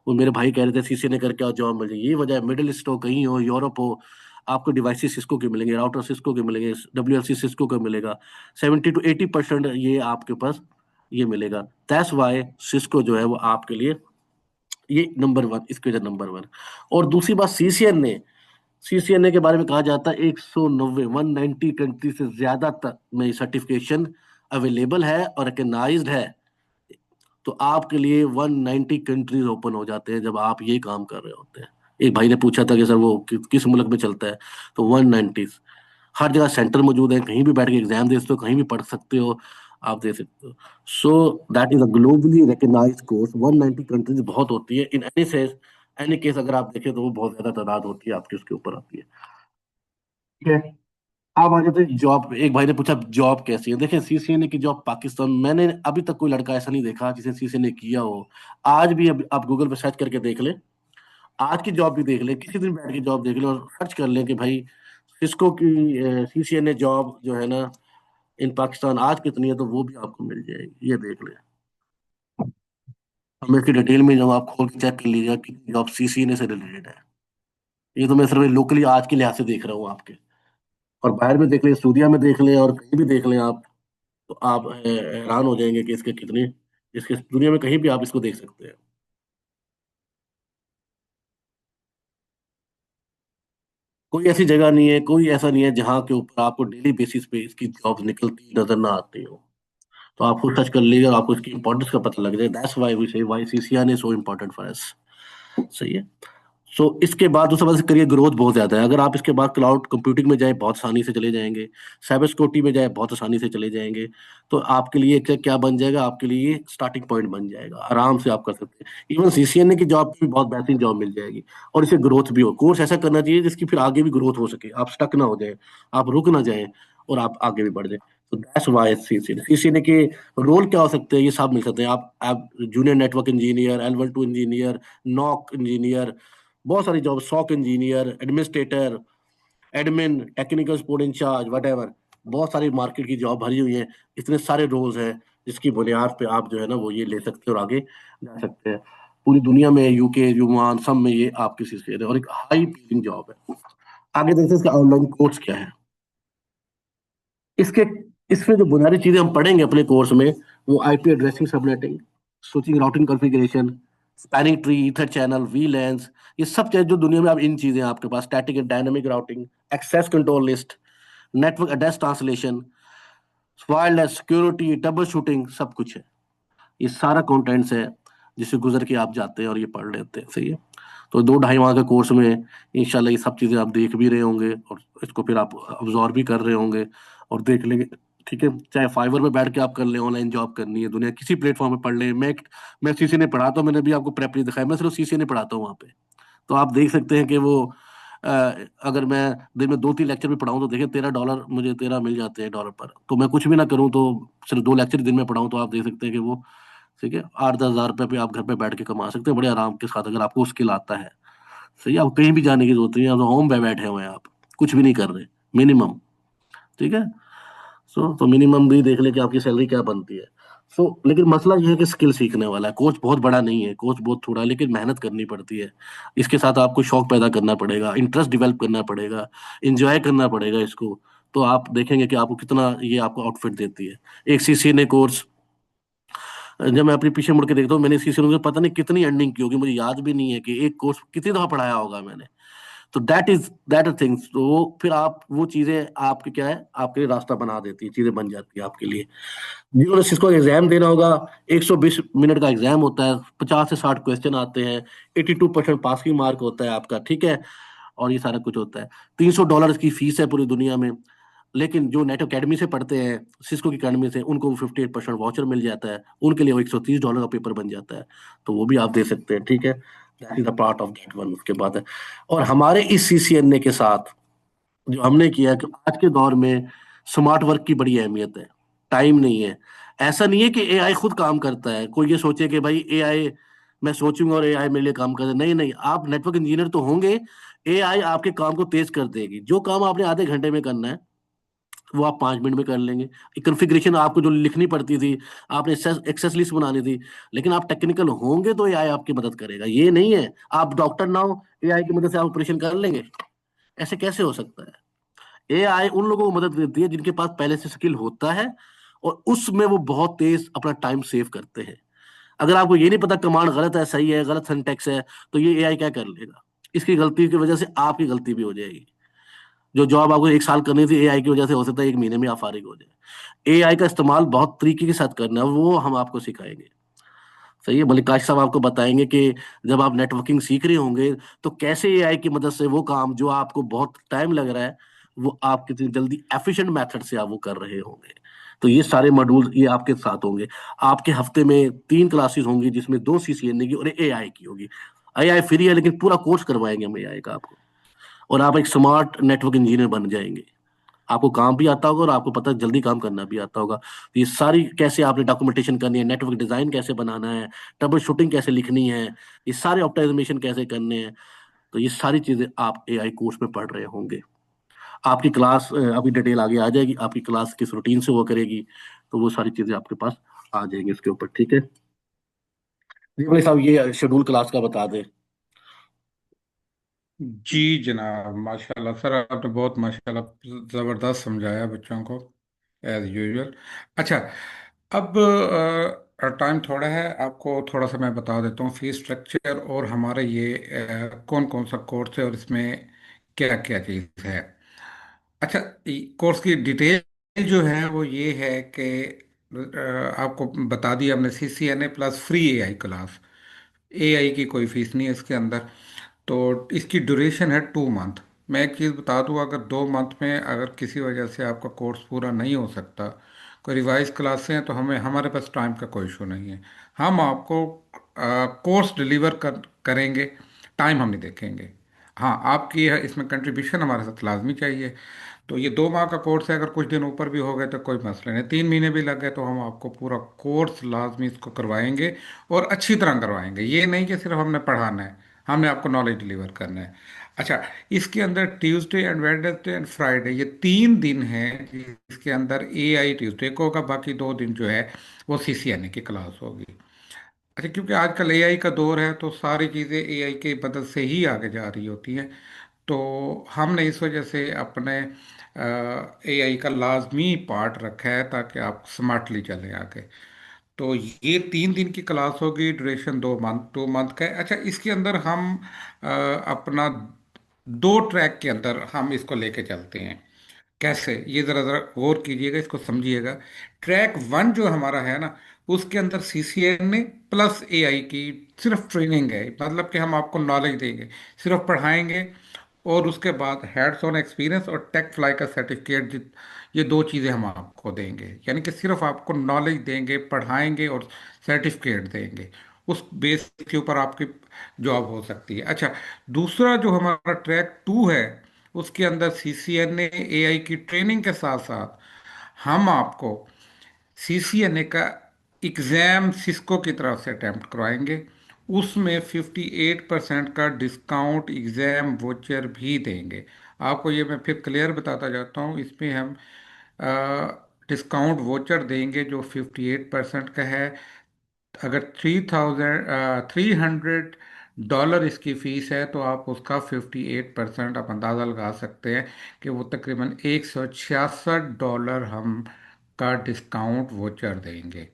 वो मेरे भाई कह रहे थे सीसी ने करके और जॉब मिल जाए, यही वजह है। मिडिल ईस्ट हो, कहीं हो, यूरोप हो, आपको डिवाइसेस सिस्को के मिलेंगे, राउटर सिस्को के मिलेंगे, WLC सिस्को का मिलेगा, 70 to 80% ये आपके पास ये मिलेगा। दैट्स वाई सिस्को जो है वो आपके लिए ये नंबर 1, इसकी वजह नंबर 1। और दूसरी बात सीसीएनए के बारे में कहा जाता है 190 कंट्री से ज्यादा तक में सर्टिफिकेशन अवेलेबल है और रिकग्नाइज्ड है। तो आपके लिए 190 कंट्रीज ओपन हो जाते हैं जब आप ये काम कर रहे होते हैं। एक भाई ने पूछा था कि सर वो किस मुल्क में चलता है, तो 190 हर जगह सेंटर मौजूद है, कहीं भी बैठ के एग्जाम दे सकते हो, कहीं भी पढ़ सकते हो, आप दे सकते हो। So that is a globally recognised course. 190 countries बहुत होती है इन एनी केस अगर आप देखें तो वो बहुत ज्यादा तादाद होती है आपकी, उसके ऊपर आती है। ठीक है, आप आ जाते हैं जॉब पे। एक भाई ने पूछा जॉब कैसी है। देखिए सीसीएनए की जॉब पाकिस्तान, मैंने अभी तक कोई लड़का ऐसा नहीं देखा जिसे सीसीएनए किया हो। आज भी अब आप गूगल पे सर्च करके देख लें, आज की जॉब भी देख लें, किसी दिन बैठ के जॉब देख लें और सर्च कर लें कि भाई सिस्को की सीसीएनए जॉब जो है ना इन पाकिस्तान आज कितनी है, तो वो भी आपको मिल जाएगी, ये देख लें। हम इसकी डिटेल में जब आप खोल के चेक कर लीजिएगा कि जॉब सीसीएनए से रिलेटेड है। ये तो मैं सिर्फ लोकली आज के लिहाज से देख रहा हूँ आपके, और बाहर में देख लें, सऊदीया में देख लें, और कहीं भी देख लें आप, तो आप हैरान हो जाएंगे कि इसके कितने, इसके दुनिया में कहीं भी आप इसको देख सकते हैं। कोई ऐसी जगह नहीं है, कोई ऐसा नहीं है जहाँ के ऊपर आपको डेली बेसिस पे इसकी जॉब निकलती नजर ना आती हो। तो आप खुद सर्च कर लीजिए और आपको इसकी इंपॉर्टेंस का पता लग जाए। दैट्स व्हाई वी से why CCR is so important for us. सही है। सो इसके बाद दूसरा बात, करिए ग्रोथ बहुत ज्यादा है। अगर आप इसके बाद क्लाउड कंप्यूटिंग में जाए बहुत आसानी से चले जाएंगे, साइबर सिक्योरिटी में जाए बहुत आसानी से चले जाएंगे, तो आपके लिए क्या क्या बन जाएगा, आपके लिए स्टार्टिंग पॉइंट बन जाएगा, आराम से आप कर सकते हैं। इवन सीसीएनए की जॉब भी बहुत बेहतरीन जॉब मिल जाएगी, और इसे ग्रोथ भी हो। कोर्स ऐसा करना चाहिए जिसकी फिर आगे भी ग्रोथ हो सके, आप स्टक ना हो जाए, आप रुक ना जाए, और आप आगे भी बढ़ जाए। तो दैट्स व्हाई सीसीएनए के रोल क्या हो सकते हैं, ये सब मिल सकते हैं। आप junior network engineer, L1 2 engineer, NOC engineer, बहुत सारी job, SOC engineer, administrator, admin, technical support in-charge, whatever, बहुत सारी मार्केट की जॉब भरी हुई है। इतने सारे रोल्स हैं जिसकी बुनियाद पे आप जो है ना वो ये ले सकते हैं और आगे जा सकते हैं। पूरी दुनिया में, यूके, यूमान, सब में ये आपकी सीसीएन है, और एक हाई पेइंग जॉब है। आगे देखते हैं इसका ऑनलाइन कोर्स क्या है। इसके इसमें जो बुनियादी चीजें हम पढ़ेंगे अपने कोर्स में, वो IP addressing, subnetting, switching, routing configuration, spanning tree, ether channel, VLANs, ये सब चीज़ जो दुनिया में अब इन चीज़ें आपके पास, static and dynamic routing, access control list, network address translation, wireless security, troubleshooting, सब कुछ है। ये सारा कंटेंट्स है जिसे गुजर के आप जाते हैं और ये पढ़ लेते हैं। सही है। तो 2 ढाई माह के कोर्स में इंशाल्लाह ये सब चीज़ें आप देख भी रहे होंगे और इसको फिर आप अब्जॉर्व भी कर रहे होंगे और देख लेंगे। ठीक है, चाहे फाइवर पे बैठ के आप कर ले, ऑनलाइन जॉब करनी है, दुनिया किसी प्लेटफॉर्म पे पढ़ ले। मैं सीसी ने पढ़ाता हूँ, मैंने भी आपको प्रेप नहीं दिखाया, मैं सिर्फ सीसी ने पढ़ाता हूँ वहाँ पे। तो आप देख सकते हैं कि वो अ, अगर मैं दिन में 2-3 लेक्चर भी पढ़ाऊँ तो देखिए $13 मुझे 13 मिल जाते हैं डॉलर पर। तो मैं कुछ भी ना करूँ तो सिर्फ 2 लेक्चर दिन में पढ़ाऊँ तो आप देख सकते हैं कि वो, ठीक है, 8-10 हज़ार रुपये पे आप घर पे बैठ के कमा सकते हैं बड़े आराम के साथ, अगर आपको स्किल आता है। सही है, आप कहीं भी जाने की जरूरत नहीं है, आप होम पे बैठे हुए हैं, आप कुछ भी नहीं कर रहे, मिनिमम। ठीक है। तो मिनिमम भी देख ले कि आपकी सैलरी क्या बनती है। लेकिन मसला ये है कि स्किल सीखने वाला है, कोच बहुत बड़ा नहीं है, कोच बहुत थोड़ा है, लेकिन मेहनत करनी पड़ती है। इसके साथ आपको शौक पैदा करना पड़ेगा, इंटरेस्ट डेवलप करना पड़ेगा, इंजॉय करना पड़ेगा इसको। तो आप देखेंगे कि आपको कितना ये आपको आउटफिट देती है। एक सीसीएनए कोर्स, जब मैं अपने पीछे मुड़ के देखता हूँ, मैंने सीसीएनए में पता नहीं कितनी अर्निंग की होगी, मुझे याद भी नहीं है कि एक कोर्स कितनी दफा पढ़ाया होगा मैंने। तो दैट इज थिंग्स, तो वो फिर आप वो चीजें आपके क्या है, आपके लिए रास्ता बना देती है, चीजें बन जाती है आपके लिए। जिन्होंने सिस्को एग्जाम देना होगा, 120 मिनट का एग्जाम होता है, 50 से 60 क्वेश्चन आते हैं, 82% पासिंग मार्क होता है आपका। ठीक है। और ये सारा कुछ होता है। $300 की फीस है पूरी दुनिया में। लेकिन जो नेट अकेडमी से पढ़ते हैं, सिस्को की अकेडमी से, उनको 58% वाउचर मिल जाता है, उनके लिए वो $130 का पेपर बन जाता है। तो वो भी आप दे सकते हैं। ठीक है। That is a part of that one. उसके बाद है, और हमारे इस सीसीएनए के साथ जो हमने किया कि आज के दौर में स्मार्ट वर्क की बड़ी अहमियत है। टाइम नहीं है। ऐसा नहीं है कि एआई खुद काम करता है, कोई ये सोचे कि भाई एआई, मैं सोचूंगा और एआई मेरे लिए काम करे। नहीं नहीं, आप नेटवर्क इंजीनियर तो होंगे, एआई आपके काम को तेज कर देगी। जो काम आपने आधे घंटे में करना है वो आप 5 मिनट में कर लेंगे। कॉन्फ़िगरेशन आपको जो लिखनी पड़ती थी, आपने एक्सेस लिस्ट बनानी थी, लेकिन आप टेक्निकल होंगे तो एआई आपकी मदद करेगा। ये नहीं है आप डॉक्टर ना हो, एआई की मदद से आप ऑपरेशन कर लेंगे, ऐसे कैसे हो सकता है। एआई उन लोगों को मदद देती है जिनके पास पहले से स्किल होता है, और उसमें वो बहुत तेज अपना टाइम सेव करते हैं। अगर आपको ये नहीं पता कमांड गलत है, सही है, गलत सिंटैक्स है, तो ये एआई क्या कर लेगा। इसकी गलती की वजह से आपकी गलती भी हो जाएगी। जो जॉब आपको 1 साल करनी थी, एआई की वजह से हो सकता है 1 महीने में आप फारिग हो जाए। एआई का इस्तेमाल बहुत तरीके के साथ करना है, वो हम आपको सिखाएंगे। सही है। मलिक काश साहब आपको बताएंगे कि जब आप नेटवर्किंग सीख रहे होंगे तो कैसे एआई की मदद से वो काम जो आपको बहुत टाइम लग रहा है, वो आप कितनी जल्दी एफिशिएंट मेथड से आप वो कर रहे होंगे। तो ये सारे मॉड्यूल ये आपके साथ होंगे। आपके हफ्ते में 3 क्लासेस होंगी, जिसमें 2 सीसीएनए की और एआई की होगी। एआई फ्री है, लेकिन पूरा कोर्स करवाएंगे हम एआई का आपको, और आप एक स्मार्ट नेटवर्क इंजीनियर बन जाएंगे। आपको काम भी आता होगा और आपको पता है जल्दी काम करना भी आता होगा। तो ये सारी कैसे आपने डॉक्यूमेंटेशन करनी है, नेटवर्क डिजाइन कैसे बनाना है, ट्रबल शूटिंग कैसे लिखनी है, ये सारे ऑप्टिमाइजेशन कैसे करने हैं, तो ये सारी चीजें आप एआई कोर्स में पढ़ रहे होंगे। आपकी क्लास अभी डिटेल आगे आ जाएगी, आपकी क्लास किस रूटीन से वो करेगी, तो वो सारी चीजें आपके पास आ जाएंगी उसके ऊपर। ठीक है जी भाई साहब, ये शेड्यूल क्लास का बता दें। जी जनाब, माशाल्लाह सर, आपने बहुत माशाल्लाह ज़बरदस्त समझाया बच्चों को, एज यूजुअल। अच्छा, अब टाइम थोड़ा है, आपको थोड़ा सा मैं बता देता हूँ फीस स्ट्रक्चर और हमारे ये कौन कौन सा कोर्स है और इसमें क्या क्या चीज़ है। अच्छा, कोर्स की डिटेल जो है वो ये है कि आपको बता दिया हमने, CCNA plus free AI class. AI की कोई फीस नहीं है इसके अंदर। तो इसकी ड्यूरेशन है 2 मंथ। मैं एक चीज़ बता दूँ, अगर 2 मंथ में अगर किसी वजह से आपका कोर्स पूरा नहीं हो सकता, कोई रिवाइज क्लासें हैं, तो हमारे पास टाइम का कोई इशू नहीं है। हम आपको कोर्स डिलीवर करेंगे, टाइम हम नहीं देखेंगे। हाँ, आपकी इसमें कंट्रीब्यूशन हमारे साथ लाजमी चाहिए। तो ये 2 माह का कोर्स है, अगर कुछ दिन ऊपर भी हो गए तो कोई मसला नहीं, 3 महीने भी लग गए तो हम आपको पूरा कोर्स लाजमी इसको करवाएंगे, और अच्छी तरह करवाएंगे। ये नहीं कि सिर्फ हमने पढ़ाना है, हमने आपको नॉलेज डिलीवर करना है। अच्छा, इसके अंदर Tuesday and Wednesday and Friday, ये 3 दिन हैं जिसके अंदर एआई ट्यूसडे को होगा, बाकी 2 दिन जो है वो CCNA की क्लास होगी। अच्छा, क्योंकि आजकल एआई का दौर है तो सारी चीज़ें एआई के मदद से ही आगे जा रही होती हैं। तो हमने इस वजह से अपने एआई का लाजमी पार्ट रखा है ताकि आप स्मार्टली चलें आगे। तो ये 3 दिन की क्लास होगी, ड्यूरेशन 2 मंथ, 2 मंथ का है। अच्छा, इसके अंदर हम अपना 2 ट्रैक के अंदर हम इसको लेके चलते हैं। कैसे, ये जरा जरा गौर कीजिएगा, इसको समझिएगा। ट्रैक 1 जो हमारा है ना, उसके अंदर सीसीएनए प्लस एआई की सिर्फ ट्रेनिंग है, मतलब कि हम आपको नॉलेज देंगे, सिर्फ पढ़ाएंगे। और उसके बाद हैंड्स ऑन एक्सपीरियंस और टेक फ्लाई का सर्टिफिकेट, ये 2 चीज़ें हम आपको देंगे। यानी कि सिर्फ आपको नॉलेज देंगे, पढ़ाएंगे और सर्टिफिकेट देंगे। उस बेस के ऊपर आपकी जॉब हो सकती है। अच्छा, दूसरा जो हमारा ट्रैक 2 है, उसके अंदर सीसीएनए एआई की ट्रेनिंग के साथ साथ हम आपको सीसीएनए का एग्ज़ाम सिस्को की तरफ से अटैम्प्ट करवाएंगे। उसमें 58% का डिस्काउंट एग्ज़ाम वोचर भी देंगे। आपको ये मैं फिर क्लियर बताता जाता हूँ, इसमें हम डिस्काउंट वोचर देंगे जो 58% का है। अगर 300 इसकी फीस है, तो आप उसका 58% आप अंदाज़ा लगा सकते हैं कि वो तकरीबन $166 हम का डिस्काउंट वोचर देंगे।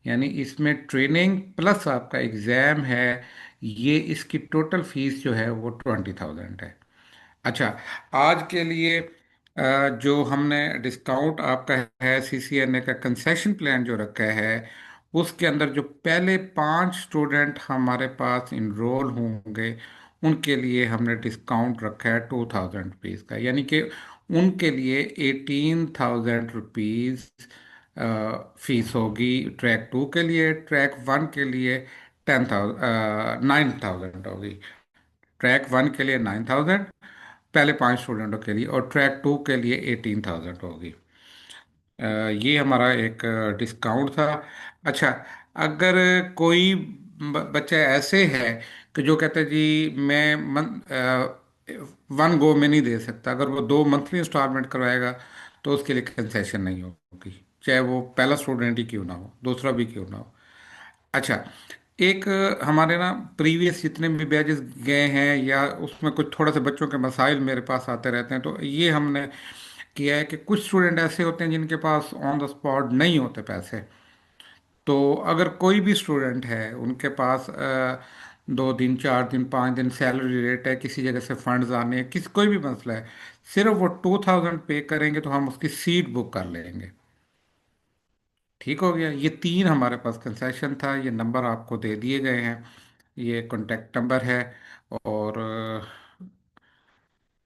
यानी इसमें ट्रेनिंग प्लस आपका एग्ज़ाम है, ये इसकी टोटल फीस जो है वो 20,000 है। अच्छा, आज के लिए जो हमने डिस्काउंट आपका है, सीसीएनए का कंसेशन प्लान जो रखा है, उसके अंदर जो पहले 5 स्टूडेंट हमारे पास इनरोल होंगे, उनके लिए हमने डिस्काउंट रखा है 2,000 रुपीज़ का। यानी कि उनके लिए 18,000 रुपीज़ फीस होगी ट्रैक 2 के लिए। ट्रैक 1 के लिए 9,000 होगी। ट्रैक 1 के लिए 9,000 पहले 5 स्टूडेंटों के लिए, और ट्रैक 2 के लिए 18,000 होगी। ये हमारा एक डिस्काउंट था। अच्छा, अगर कोई बच्चा ऐसे है कि जो कहते हैं जी मैं 1 गो में नहीं दे सकता, अगर वो 2 मंथली इंस्टॉलमेंट करवाएगा, तो उसके लिए कंसेशन नहीं होगी, चाहे वो पहला स्टूडेंट ही क्यों ना हो, दूसरा भी क्यों ना हो। अच्छा, एक हमारे ना प्रीवियस जितने भी बैचेस गए हैं, या उसमें कुछ थोड़ा सा बच्चों के मसाइल मेरे पास आते रहते हैं, तो ये हमने किया है कि कुछ स्टूडेंट ऐसे होते हैं जिनके पास ऑन द स्पॉट नहीं होते पैसे। तो अगर कोई भी स्टूडेंट है, उनके पास 2 दिन, 4 दिन, 5 दिन सैलरी रेट है, किसी जगह से फंड्स आने हैं, किसी कोई भी मसला है, सिर्फ वो 2,000 पे करेंगे तो हम उसकी सीट बुक कर लेंगे। ठीक हो गया। ये 3 हमारे पास कंसेशन था, ये नंबर आपको दे दिए गए हैं, ये कॉन्टेक्ट नंबर है। और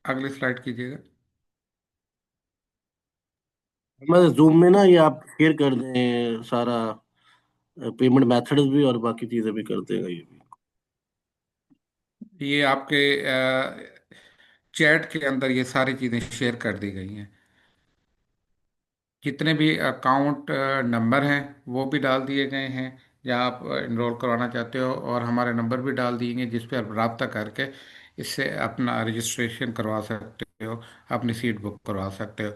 अगली स्लाइड कीजिएगा। मैं जूम में ना ये आप शेयर कर दें सारा पेमेंट मेथड्स भी और बाकी चीजें भी कर देगा ये भी। ये आपके चैट के अंदर ये सारी चीज़ें शेयर कर दी गई हैं। जितने भी अकाउंट नंबर हैं वो भी डाल दिए गए हैं, या आप इनरोल करवाना चाहते हो, और हमारे नंबर भी डाल दिए हैं, जिस पे आप रब्ता करके इससे अपना रजिस्ट्रेशन करवा सकते हो, अपनी सीट बुक करवा सकते हो।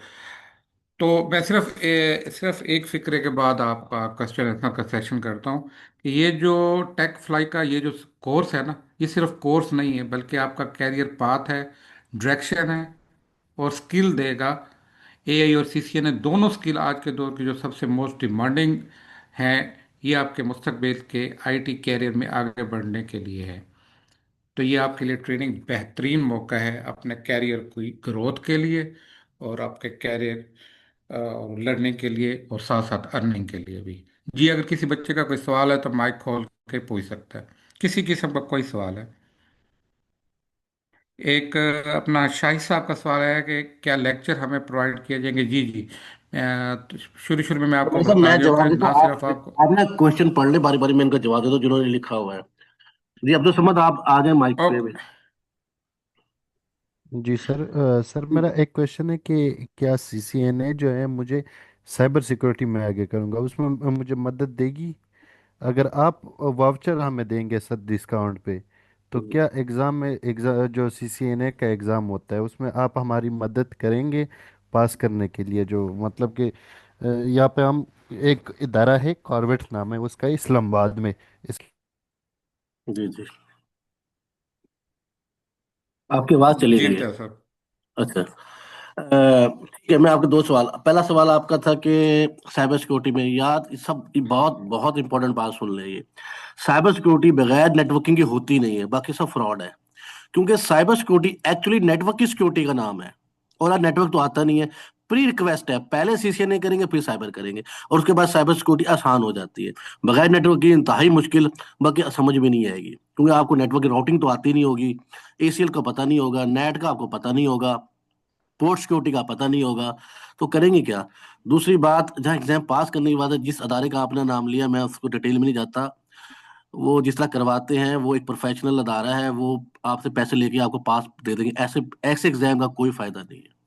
तो मैं सिर्फ एक फिक्रे के बाद आपका क्वेश्चन आंसर का सेशन करता हूँ कि ये जो टेक फ्लाई का ये जो कोर्स है ना, ये सिर्फ कोर्स नहीं है, बल्कि आपका कैरियर पाथ है, डायरेक्शन है, और स्किल देगा। एआई और सीसीएनए दोनों स्किल आज के दौर की जो सबसे मोस्ट डिमांडिंग हैं, ये आपके मुस्तकबिल के आईटी कैरियर में आगे बढ़ने के लिए है। तो ये आपके लिए ट्रेनिंग बेहतरीन मौका है अपने कैरियर की ग्रोथ के लिए, और आपके कैरियर लड़ने के लिए, और साथ साथ अर्निंग के लिए भी। जी, अगर किसी बच्चे का कोई सवाल है तो माइक खोल के पूछ सकता है, किसी किस्म का कोई सवाल है। एक अपना शाहिद साहब का सवाल है कि क्या लेक्चर हमें प्रोवाइड किए जाएंगे। जी जी, तो शुरू शुरू में मैं तो आपको भाई साहब बता मैं दिया था, जवाब देता ना हूँ, सिर्फ आपको। आप ना क्वेश्चन पढ़ ले बारी बारी में, इनका जवाब दे दो जिन्होंने लिखा हुआ है। जी अब्दुल समद आप आ जाए माइक पे भी। ओके। जी सर, सर मेरा एक क्वेश्चन है कि क्या सीसीएनए जो है मुझे साइबर सिक्योरिटी में आगे करूँगा उसमें मुझे मदद देगी? अगर आप वाउचर हमें देंगे सर डिस्काउंट पे, तो क्या एग्ज़ाम में एग्ज़ाम जो सीसीएनए का एग्ज़ाम होता है उसमें आप हमारी मदद करेंगे पास करने के लिए? जो मतलब कि यहाँ पे हम एक इदारा है कॉर्बेट नाम है उसका, इस्लामाबाद में। इस जी जी, आपकी आवाज चली जी गई है। क्या सर। अच्छा, ठीक है, मैं आपके दो सवाल, पहला सवाल आपका था कि साइबर सिक्योरिटी में, याद सब ये बहुत बहुत इंपॉर्टेंट बात सुन ले, ये साइबर सिक्योरिटी बगैर नेटवर्किंग की होती नहीं है, बाकी सब फ्रॉड है। क्योंकि साइबर सिक्योरिटी एक्चुअली नेटवर्क की सिक्योरिटी का नाम है, और आज नेटवर्क तो आता नहीं है। प्री रिक्वेस्ट है, पहले सीसीएनए करेंगे फिर साइबर करेंगे, और उसके बाद साइबर सिक्योरिटी आसान हो जाती है। बगैर नेटवर्क की इंतहाई मुश्किल, बाकी समझ में नहीं आएगी, क्योंकि आपको नेटवर्क की राउटिंग तो आती नहीं होगी, एसीएल का पता नहीं होगा, नेट का आपको पता नहीं होगा, पोर्ट सिक्योरिटी का पता नहीं होगा, तो करेंगे क्या। दूसरी बात, जहाँ एग्जाम पास करने के बाद जिस अदारे का आपने नाम लिया, मैं उसको डिटेल में नहीं जाता, वो जिस तरह करवाते हैं वो एक प्रोफेशनल अदारा है, वो आपसे पैसे लेके आपको पास दे देंगे, ऐसे ऐसे एग्जाम का कोई फायदा नहीं है।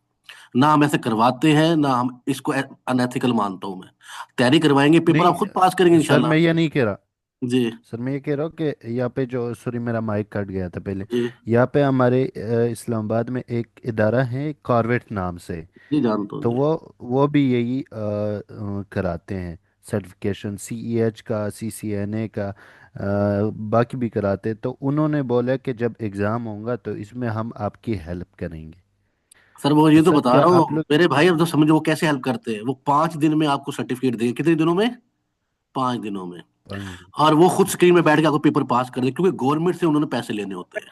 ना हम ऐसे करवाते हैं, ना हम इसको अनएथिकल मानता हूँ मैं। तैयारी करवाएंगे, पेपर आप खुद पास करेंगे नहीं सर, इंशाल्लाह। मैं ये नहीं कह रहा। जी सर मैं ये कह रहा हूँ कि यहाँ पे जो, सॉरी मेरा माइक कट गया था पहले। जी यहाँ पे हमारे इस्लामाबाद में एक इदारा है कॉर्वेट नाम से। जी, जानता हूँ तो जी। वो भी यही कराते हैं, सर्टिफिकेशन सीईएच का, सीसीएनए का, बाकी भी कराते हैं। तो उन्होंने बोला कि जब एग्ज़ाम होगा तो इसमें हम आपकी हेल्प करेंगे। सर वो तो ये तो सर बता क्या रहा आप हूँ लोग मेरे भाई, अब तो समझो वो कैसे हेल्प करते हैं। वो 5 दिन में आपको सर्टिफिकेट देंगे, कितने दिनों में? 5 दिनों में। पाएंगे? और वो खुद स्क्रीन में बैठ के आपको पेपर पास कर दे, क्योंकि गवर्नमेंट से उन्होंने पैसे लेने होते हैं।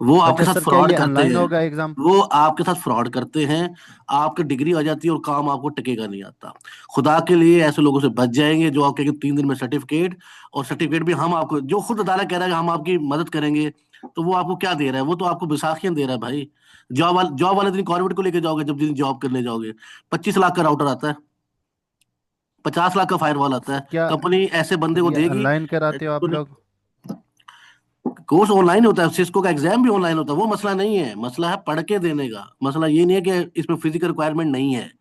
वो आपके अच्छा साथ सर, क्या फ्रॉड ये करते ऑनलाइन हैं। होगा एग्ज़ाम? वो आपके साथ फ्रॉड करते हैं, आपकी डिग्री आ जाती है और काम आपको टिकेगा नहीं आता। खुदा के लिए ऐसे लोगों से बच जाएंगे जो आपके 3 दिन में सर्टिफिकेट, और सर्टिफिकेट भी हम आपको, जो खुद अदालत कह रहा है कि हम आपकी मदद करेंगे, तो वो आपको क्या दे रहा है? वो तो आपको बैसाखियां दे रहा है भाई। जॉब वाले दिन कॉर्पोरेट को लेके जाओगे, जब दिन जॉब करने जाओगे, 25 लाख का राउटर आता है, 50 लाख का फायरवॉल आता है, सर क्या, कंपनी ऐसे बंदे सर को ये देगी। ऑनलाइन कराते हो आप लोग? कोर्स ऑनलाइन होता है, सिस्को का एग्जाम भी ऑनलाइन होता है, वो मसला नहीं है, मसला है पढ़ के देने का। मसला ये नहीं है कि इसमें फिजिकल रिक्वायरमेंट नहीं है,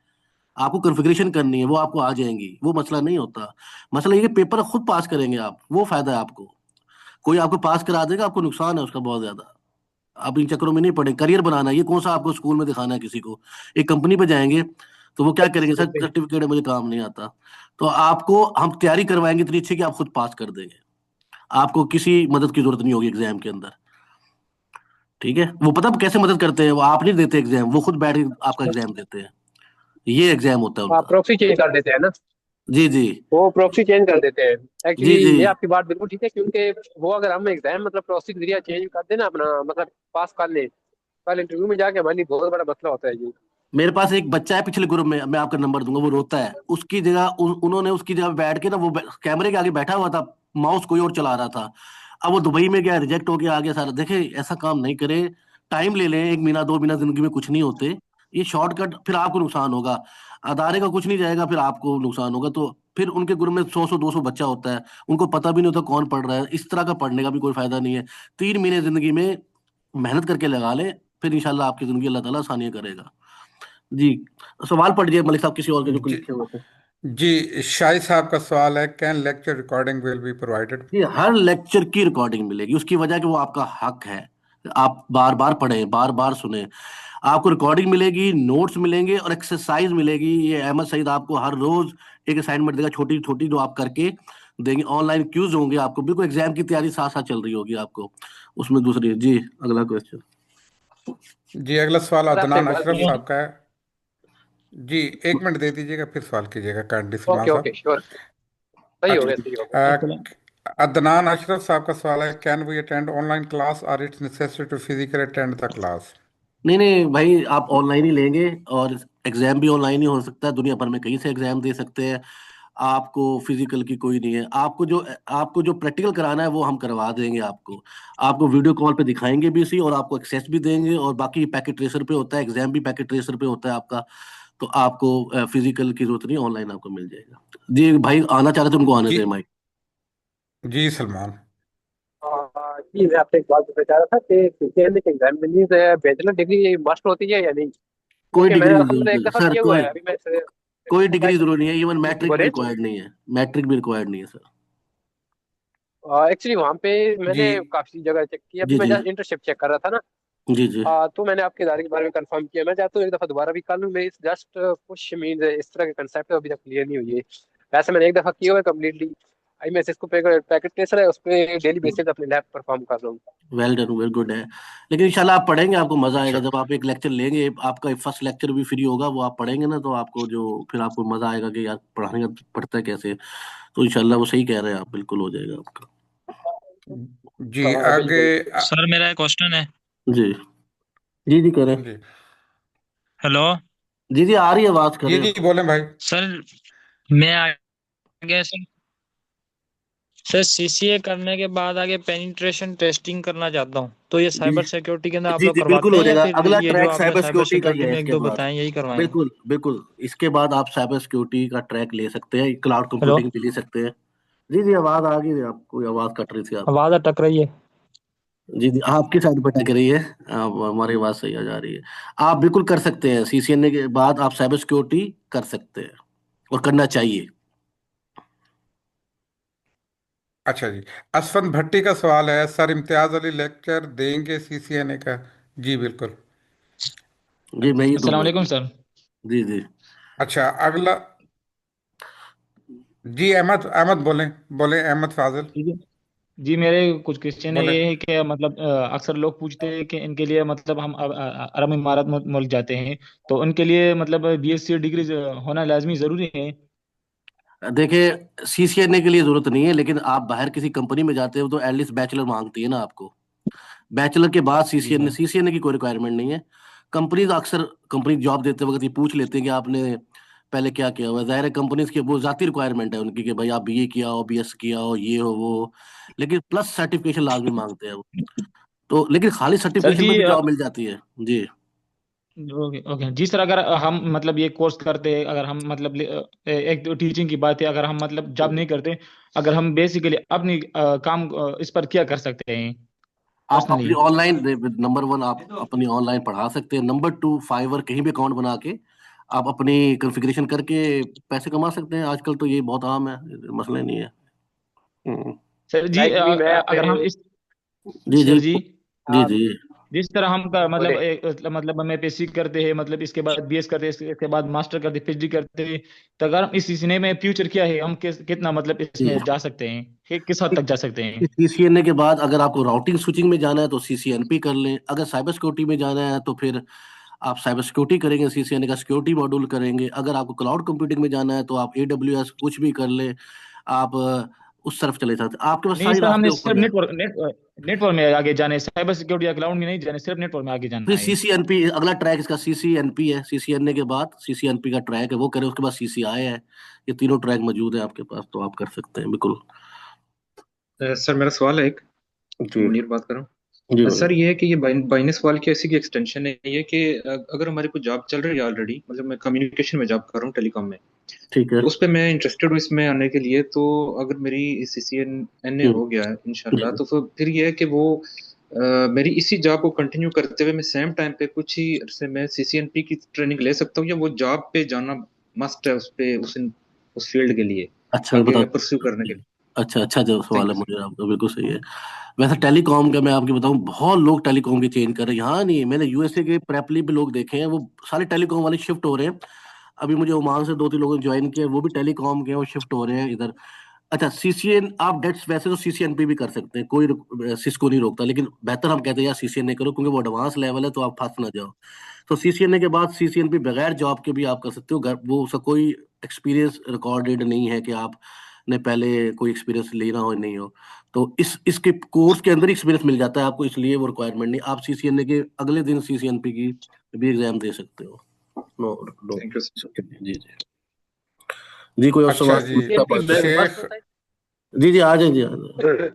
आपको कॉन्फ़िगरेशन करनी है, वो आपको आ जाएंगी, वो मसला नहीं होता। मसला ये कि पेपर खुद पास करेंगे आप, वो फायदा है आपको। कोई आपको पास करा देगा, आपको नुकसान है उसका बहुत ज्यादा। आप इन चक्करों में नहीं पड़े, करियर बनाना है, ये कौन सा आपको स्कूल में दिखाना है किसी को। एक कंपनी पे जाएंगे तो वो क्या करेंगे, सर सर्टिफिकेट है मुझे काम नहीं आता। तो आपको हम तैयारी करवाएंगे इतनी अच्छी कि आप खुद पास कर देंगे, आपको किसी मदद की जरूरत नहीं होगी एग्जाम के अंदर। ठीक है, वो पता कैसे मदद करते हैं, वो आप नहीं देते एग्जाम, वो खुद बैठ के आपका एग्जाम देते हैं। ये एग्जाम होता है हाँ, उनका। प्रॉक्सी चेंज कर देते हैं ना। जी जी वो प्रॉक्सी चेंज कर देते हैं। जी एक्चुअली जी। ये आपकी बात बिल्कुल ठीक है, क्योंकि वो अगर हम एग्जाम मतलब प्रॉक्सी के जरिए चेंज कर देना अपना, मतलब पास कर ले, कल इंटरव्यू में जाके हमारे लिए बहुत बड़ा मसला होता है ये। मेरे पास एक बच्चा है पिछले ग्रुप में, मैं आपका नंबर दूंगा, वो रोता है, उसकी जगह उन्होंने उसकी जगह बैठ के ना, वो कैमरे के आगे बैठा हुआ था, माउस कोई और चला रहा था। अब वो दुबई में गया, रिजेक्ट होके आ गया सारा। देखे, ऐसा काम नहीं करे, टाइम ले लें, 1 महीना 2 महीना जिंदगी में कुछ नहीं होते, ये शॉर्टकट फिर आपको नुकसान होगा, अदारे का कुछ नहीं जाएगा, फिर आपको नुकसान होगा। तो फिर उनके ग्रुप में 100 200 बच्चा होता है, उनको पता भी नहीं होता कौन पढ़ रहा है। इस तरह का पढ़ने का भी कोई फायदा नहीं है। 3 महीने जिंदगी में मेहनत करके लगा ले, फिर इंशाल्लाह आपकी जिंदगी अल्लाह ताला आसानियां करेगा। जी, सवाल पढ़िए मलिक साहब, किसी और के जो जी लिखे हुए थे। जी, शाही साहब का सवाल है, can lecture recording will be provided? जी, हर लेक्चर की रिकॉर्डिंग मिलेगी, उसकी वजह कि वो आपका हक है। आप बार बार पढ़ें, बार बार सुने, आपको रिकॉर्डिंग मिलेगी, नोट्स मिलेंगे और एक्सरसाइज मिलेगी। ये अहमद सईद आपको हर रोज एक असाइनमेंट देगा, छोटी छोटी, जो आप करके देंगे। ऑनलाइन क्यूज होंगे, आपको बिल्कुल एग्जाम की तैयारी साथ साथ चल रही होगी आपको उसमें। दूसरी जी, अगला क्वेश्चन। जी, अगला सवाल सर आपसे अदनान एक बात अशरफ पूछनी साहब का है। जी, 1 मिनट दे दीजिएगा, फिर सवाल कीजिएगा काइंडली सलमान ओके ओके साहब। श्योर। सही हाँ हो जी। गया, सही हो गया। अदनान अशरफ साहब का सवाल है, can we attend online class और it's necessary to physically attend the class? नहीं नहीं भाई, आप ऑनलाइन ही लेंगे, और एग्जाम भी ऑनलाइन ही हो सकता है, दुनिया भर में कहीं से एग्जाम दे सकते हैं। आपको फिजिकल की कोई नहीं है। आपको जो प्रैक्टिकल कराना है वो हम करवा देंगे आपको। आपको वीडियो कॉल पे दिखाएंगे भी इसी, और आपको एक्सेस भी देंगे, और बाकी पैकेट ट्रेसर पे होता है, एग्जाम भी पैकेट ट्रेसर पे होता है आपका। तो आपको फिजिकल की जरूरत नहीं, ऑनलाइन आपको मिल जाएगा। जी भाई, आना चाह रहे थे, उनको आने जी दें माइक। जी सलमान। जी मैं आपसे एक बात पूछना चाह रहा था कि सीसीएनए के एग्जाम में बैचलर डिग्री मस्ट होती है या नहीं? कोई क्योंकि मैंने डिग्री असल में एक दफा सर, किया हुआ कोई है, अभी मैं कोई डिग्री जरूरी नहीं है, इवन मैट्रिक भी बोले। रिक्वायर्ड नहीं है, मैट्रिक भी रिक्वायर्ड नहीं है सर। एक्चुअली वहाँ पे जी मैंने काफी जगह चेक किया, अभी जी मैं जी जस्ट इंटरशिप चेक कर रहा था ना। जी जी तो मैंने आपके इदारे के बारे में कंफर्म किया। मैं चाहता हूँ एक दफा दोबारा भी कर लूँ, मेरी जस्ट कुछ मीन इस तरह के कंसेप्ट अभी तक क्लियर नहीं हुई है। वैसे मैंने एक दफा किया हुआ है कम्प्लीटली। आई मैं सिस्को पैकेट ट्रेसर है, उस पर डेली बेसिस पे अपने लैब परफॉर्म कर रहा हूँ। वेल डन, वेरी गुड है। लेकिन इंशाल्लाह आप पढ़ेंगे, आपको मजा आएगा अच्छा जब आप एक लेक्चर लेंगे। आपका फर्स्ट लेक्चर भी फ्री होगा, वो आप पढ़ेंगे ना, तो आपको जो फिर आपको मजा आएगा कि यार पढ़ाने का पढ़ता है कैसे। तो इंशाल्लाह वो सही कह रहे हैं आप, बिल्कुल हो जाएगा आपका। जी। हाँ आगे बिल्कुल। सर मेरा एक क्वेश्चन है। जी जी जी करें। जी हेलो जी जी आ रही है आवाज, जी करें। जी बोलें भाई। सर, मैं आगे सर सीसीए करने के बाद आगे पेनिट्रेशन टेस्टिंग करना चाहता हूँ, तो ये जी साइबर सिक्योरिटी के अंदर आप जी लोग जी बिल्कुल करवाते हो हैं या जाएगा। फिर अगला ये जो ट्रैक आपने साइबर साइबर सिक्योरिटी का ही सिक्योरिटी है में एक इसके दो बाद। बताएं यही करवाएंगे? बिल्कुल बिल्कुल, इसके बाद आप साइबर सिक्योरिटी का ट्रैक ले सकते हैं, क्लाउड हेलो, कंप्यूटिंग भी ले सकते हैं। जी जी आवाज आ गई, आपको आवाज कट रही थी आपकी। आवाज अटक रही है। जी जी आपकी साइड पे टक रही है। आप, हमारी आवाज सही आ जा रही है। आप बिल्कुल कर सकते हैं, सीसीएनए के बाद आप साइबर सिक्योरिटी कर सकते हैं, और करना चाहिए। अच्छा जी। असफन भट्टी का सवाल है, सर इम्तियाज अली लेक्चर देंगे सीसीएनए का? जी बिल्कुल। जी मैं ही अस्सलाम दूंगा वालेकुम जी। सर। जी जी अच्छा अगला। जी अहमद, अहमद बोलें, बोलें अहमद फाजिल ठीक है। जी मेरे कुछ क्वेश्चन है, बोलें। ये है कि मतलब अक्सर लोग पूछते हैं कि इनके लिए मतलब हम अरब इमारात मुल्क जाते हैं, तो उनके लिए मतलब बीएससी डिग्री होना लाजमी ज़रूरी है? देखिए, सीसीएनए के लिए जरूरत नहीं है, लेकिन आप बाहर किसी कंपनी में जाते हो तो एटलीस्ट बैचलर मांगती है ना आपको। बैचलर के बाद जी सीसीएनए, सर। सीसीएनए की कोई रिक्वायरमेंट नहीं है। कंपनीज अक्सर, कंपनी जॉब देते वक्त ये पूछ लेते हैं कि आपने पहले क्या किया हुआ है। जाहिर है कंपनीज की वो जाती रिक्वायरमेंट है उनकी कि भाई आप बीए किया हो, बीएस किया हो, ये हो वो हो। लेकिन प्लस सर्टिफिकेशन लाजमी मांगते हैं वो। तो लेकिन खाली सर सर्टिफिकेशन जी पे भी जॉब मिल जाती है। जी ओके ओके जी सर, अगर हम मतलब ये कोर्स करते हैं, अगर हम मतलब एक तो टीचिंग की बात है, अगर हम मतलब जॉब नहीं करते, अगर हम बेसिकली अपनी काम इस पर क्या कर सकते हैं आप अपनी पर्सनली? ऑनलाइन, नंबर वन आप अपनी ऑनलाइन पढ़ा सकते हैं। नंबर टू, फाइवर कहीं भी अकाउंट बना के आप अपनी कॉन्फ़िगरेशन करके पैसे कमा सकते हैं। आजकल तो ये बहुत आम है, मसला नहीं है। हम्म, सर जी लाइक मी मैं अगर अपने। हम इस जी जी सर जी जी आप जी जिस तरह हम का मतलब बोले। मतलब हम एमएससी करते हैं, मतलब इसके बाद बीएस करते हैं, इसके बाद मास्टर करते हैं, पीएचडी करते हैं, तो अगर हम इस सीखने में फ्यूचर क्या है, हम कितना मतलब जी। इसमें जा सकते हैं, किस हद तक जा सकते हैं? सीसीएनए के बाद अगर आपको राउटिंग स्विचिंग में जाना है तो सीसीएनपी कर लें। अगर साइबर सिक्योरिटी में जाना है तो फिर आप साइबर सिक्योरिटी करेंगे, सीसीएनए का सिक्योरिटी मॉड्यूल करेंगे। अगर आपको क्लाउड कंप्यूटिंग में जाना है तो आप एडब्ल्यूएस कुछ भी कर लें। आप उस तरफ चले जाते हैं, आपके पास नहीं सारी सर, रास्ते हमने सिर्फ ओपन है। नेटवर्क में आगे जाने, साइबर सिक्योरिटी या क्लाउड में नहीं जाने, सिर्फ नेटवर्क में आगे जाना फिर है। सीसीएनपी अगला ट्रैक इसका सीसीएनपी है। सीसीएनए के बाद सीसीएनपी का ट्रैक है, वो करें। उसके बाद सीसीआई है। ये तीनों ट्रैक मौजूद है आपके पास, तो आप कर सकते हैं बिल्कुल। सर मेरा सवाल है एक, जी मुनीर बात कर रहा जी हूँ। बोलिए। सर ये है कि ये बाइनस सवाल की ऐसी की एक्सटेंशन है ये कि अगर हमारी कोई जॉब चल रही है ऑलरेडी, मतलब मैं कम्युनिकेशन में जॉब कर रहा हूँ, टेलीकॉम में, ठीक है। तो उस पर मैं इंटरेस्टेड हूँ इसमें आने के लिए, तो अगर मेरी सीसीएनए हम्म, हो गया है इंशाल्लाह, जी तो फिर ये है कि वो मेरी इसी जॉब को कंटिन्यू करते हुए मैं सेम टाइम पे कुछ ही अरसे में सीसीएनपी की ट्रेनिंग ले सकता हूँ, या वो जॉब पे जाना मस्ट है उस पे, उस फील्ड के लिए अच्छा आगे बता। परस्यू करने के लिए? अच्छा अच्छा, जो सवाल थैंक है यू सर। मुझे आपका बिल्कुल सही है। वैसे टेलीकॉम का मैं आपको बताऊं, बहुत लोग टेलीकॉम की चेंज कर रहे हैं। यहाँ नहीं, मैंने यूएसए के प्रेपली भी लोग देखे हैं, वो सारे टेलीकॉम वाले शिफ्ट हो रहे हैं। अभी मुझे ओमान से दो तीन लोगों ने ज्वाइन किया, वो भी टेलीकॉम के हैं, वो शिफ्ट हो रहे हैं इधर। अच्छा सीसीएन आप डेट्स वैसे तो सीसीएनपी भी कर सकते हैं, कोई सिस्को नहीं रोकता, लेकिन बेहतर हम कहते हैं यार सीसीएन नहीं करो, क्योंकि वो एडवांस लेवल है, तो आप फंस ना जाओ। तो सीसीएनए के बाद सीसीएनपी बगैर जॉब के भी आप कर सकते हो। वो उसका कोई एक्सपीरियंस रिकॉर्डेड नहीं है कि आपने पहले कोई एक्सपीरियंस लेना हो नहीं हो। तो इसके कोर्स के अंदर एक्सपीरियंस मिल जाता है आपको, इसलिए वो रिक्वायरमेंट नहीं। आप सीसीएनए के अगले दिन सीसीएनपी की भी एग्जाम दे सकते हो। No no. Thank you sir. जी जी जी कोई और अच्छा सवाल जी। पूछना सीसीएनपी पड़ता है? शेख। मस्ट होता जी जी आ जाए, जी आ जाए। है।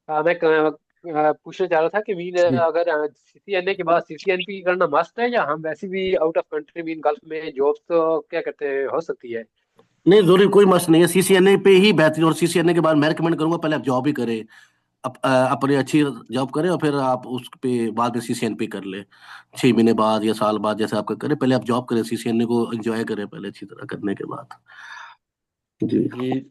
हाँ मैं पूछना चाह रहा था कि मीन जी अगर सीसीएनए के बाद सीसीएनपी करना मस्ट है, या हम वैसे भी out of country mean gulf में जॉब्स तो क्या कहते हैं हो सकती है? नहीं, जरूरी कोई मस्त नहीं है, सीसीएनए पे ही बेहतरीन। और सीसीएनए के बाद मैं रिकमेंड करूंगा पहले आप जॉब ही करें। अपनी अच्छी जॉब करें, और फिर आप उस पे बाद में सीसीएनपी कर ले 6 महीने बाद या साल बाद, जैसे आपका करें। पहले आप जॉब करें, सीसीएनए को एंजॉय करें पहले अच्छी तरह करने के बाद। जी जी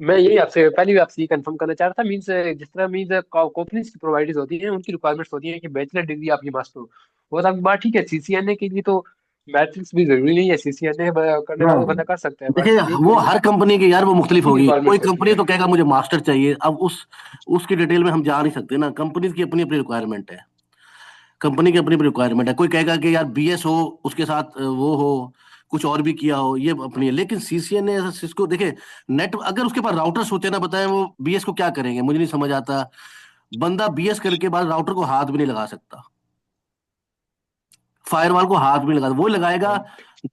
मैं यही आपसे पहले भी आपसे ये कंफर्म करना चाह रहा था, मीन्स जिस तरह मीन्स कंपनीज की प्रोवाइडर्स होती हैं, उनकी रिक्वायरमेंट्स होती हैं कि बैचलर डिग्री आपकी मस्ट हो। वो सब बात ठीक है, सीसीएनए के लिए तो मैट्रिक्स भी जरूरी नहीं है, सीसीएनए करने वाला बंदा कर सकता है, बट देखिए एक वो हर कंपनी की यार वो मुख्तलिफ की होगी। कोई रिक्वायरमेंट्स होती कंपनी है। तो कहेगा मुझे मास्टर चाहिए, अब उसकी डिटेल में हम जा नहीं सकते ना, कंपनीज की अपनी अपनी रिक्वायरमेंट है, कंपनी की अपनी अपनी रिक्वायरमेंट है। कोई कहेगा कि यार बीएस हो, उसके साथ वो हो, कुछ और भी किया हो, ये अपनी है। लेकिन सीसीएनए सिस्को देखे, नेट अगर उसके पास राउटर्स होते ना, बताएं वो बीएस को क्या करेंगे, मुझे नहीं समझ आता। बंदा बीएस करके बाद राउटर को हाथ भी नहीं लगा सकता, फायरवॉल को हाथ भी लगा, वो लगाएगा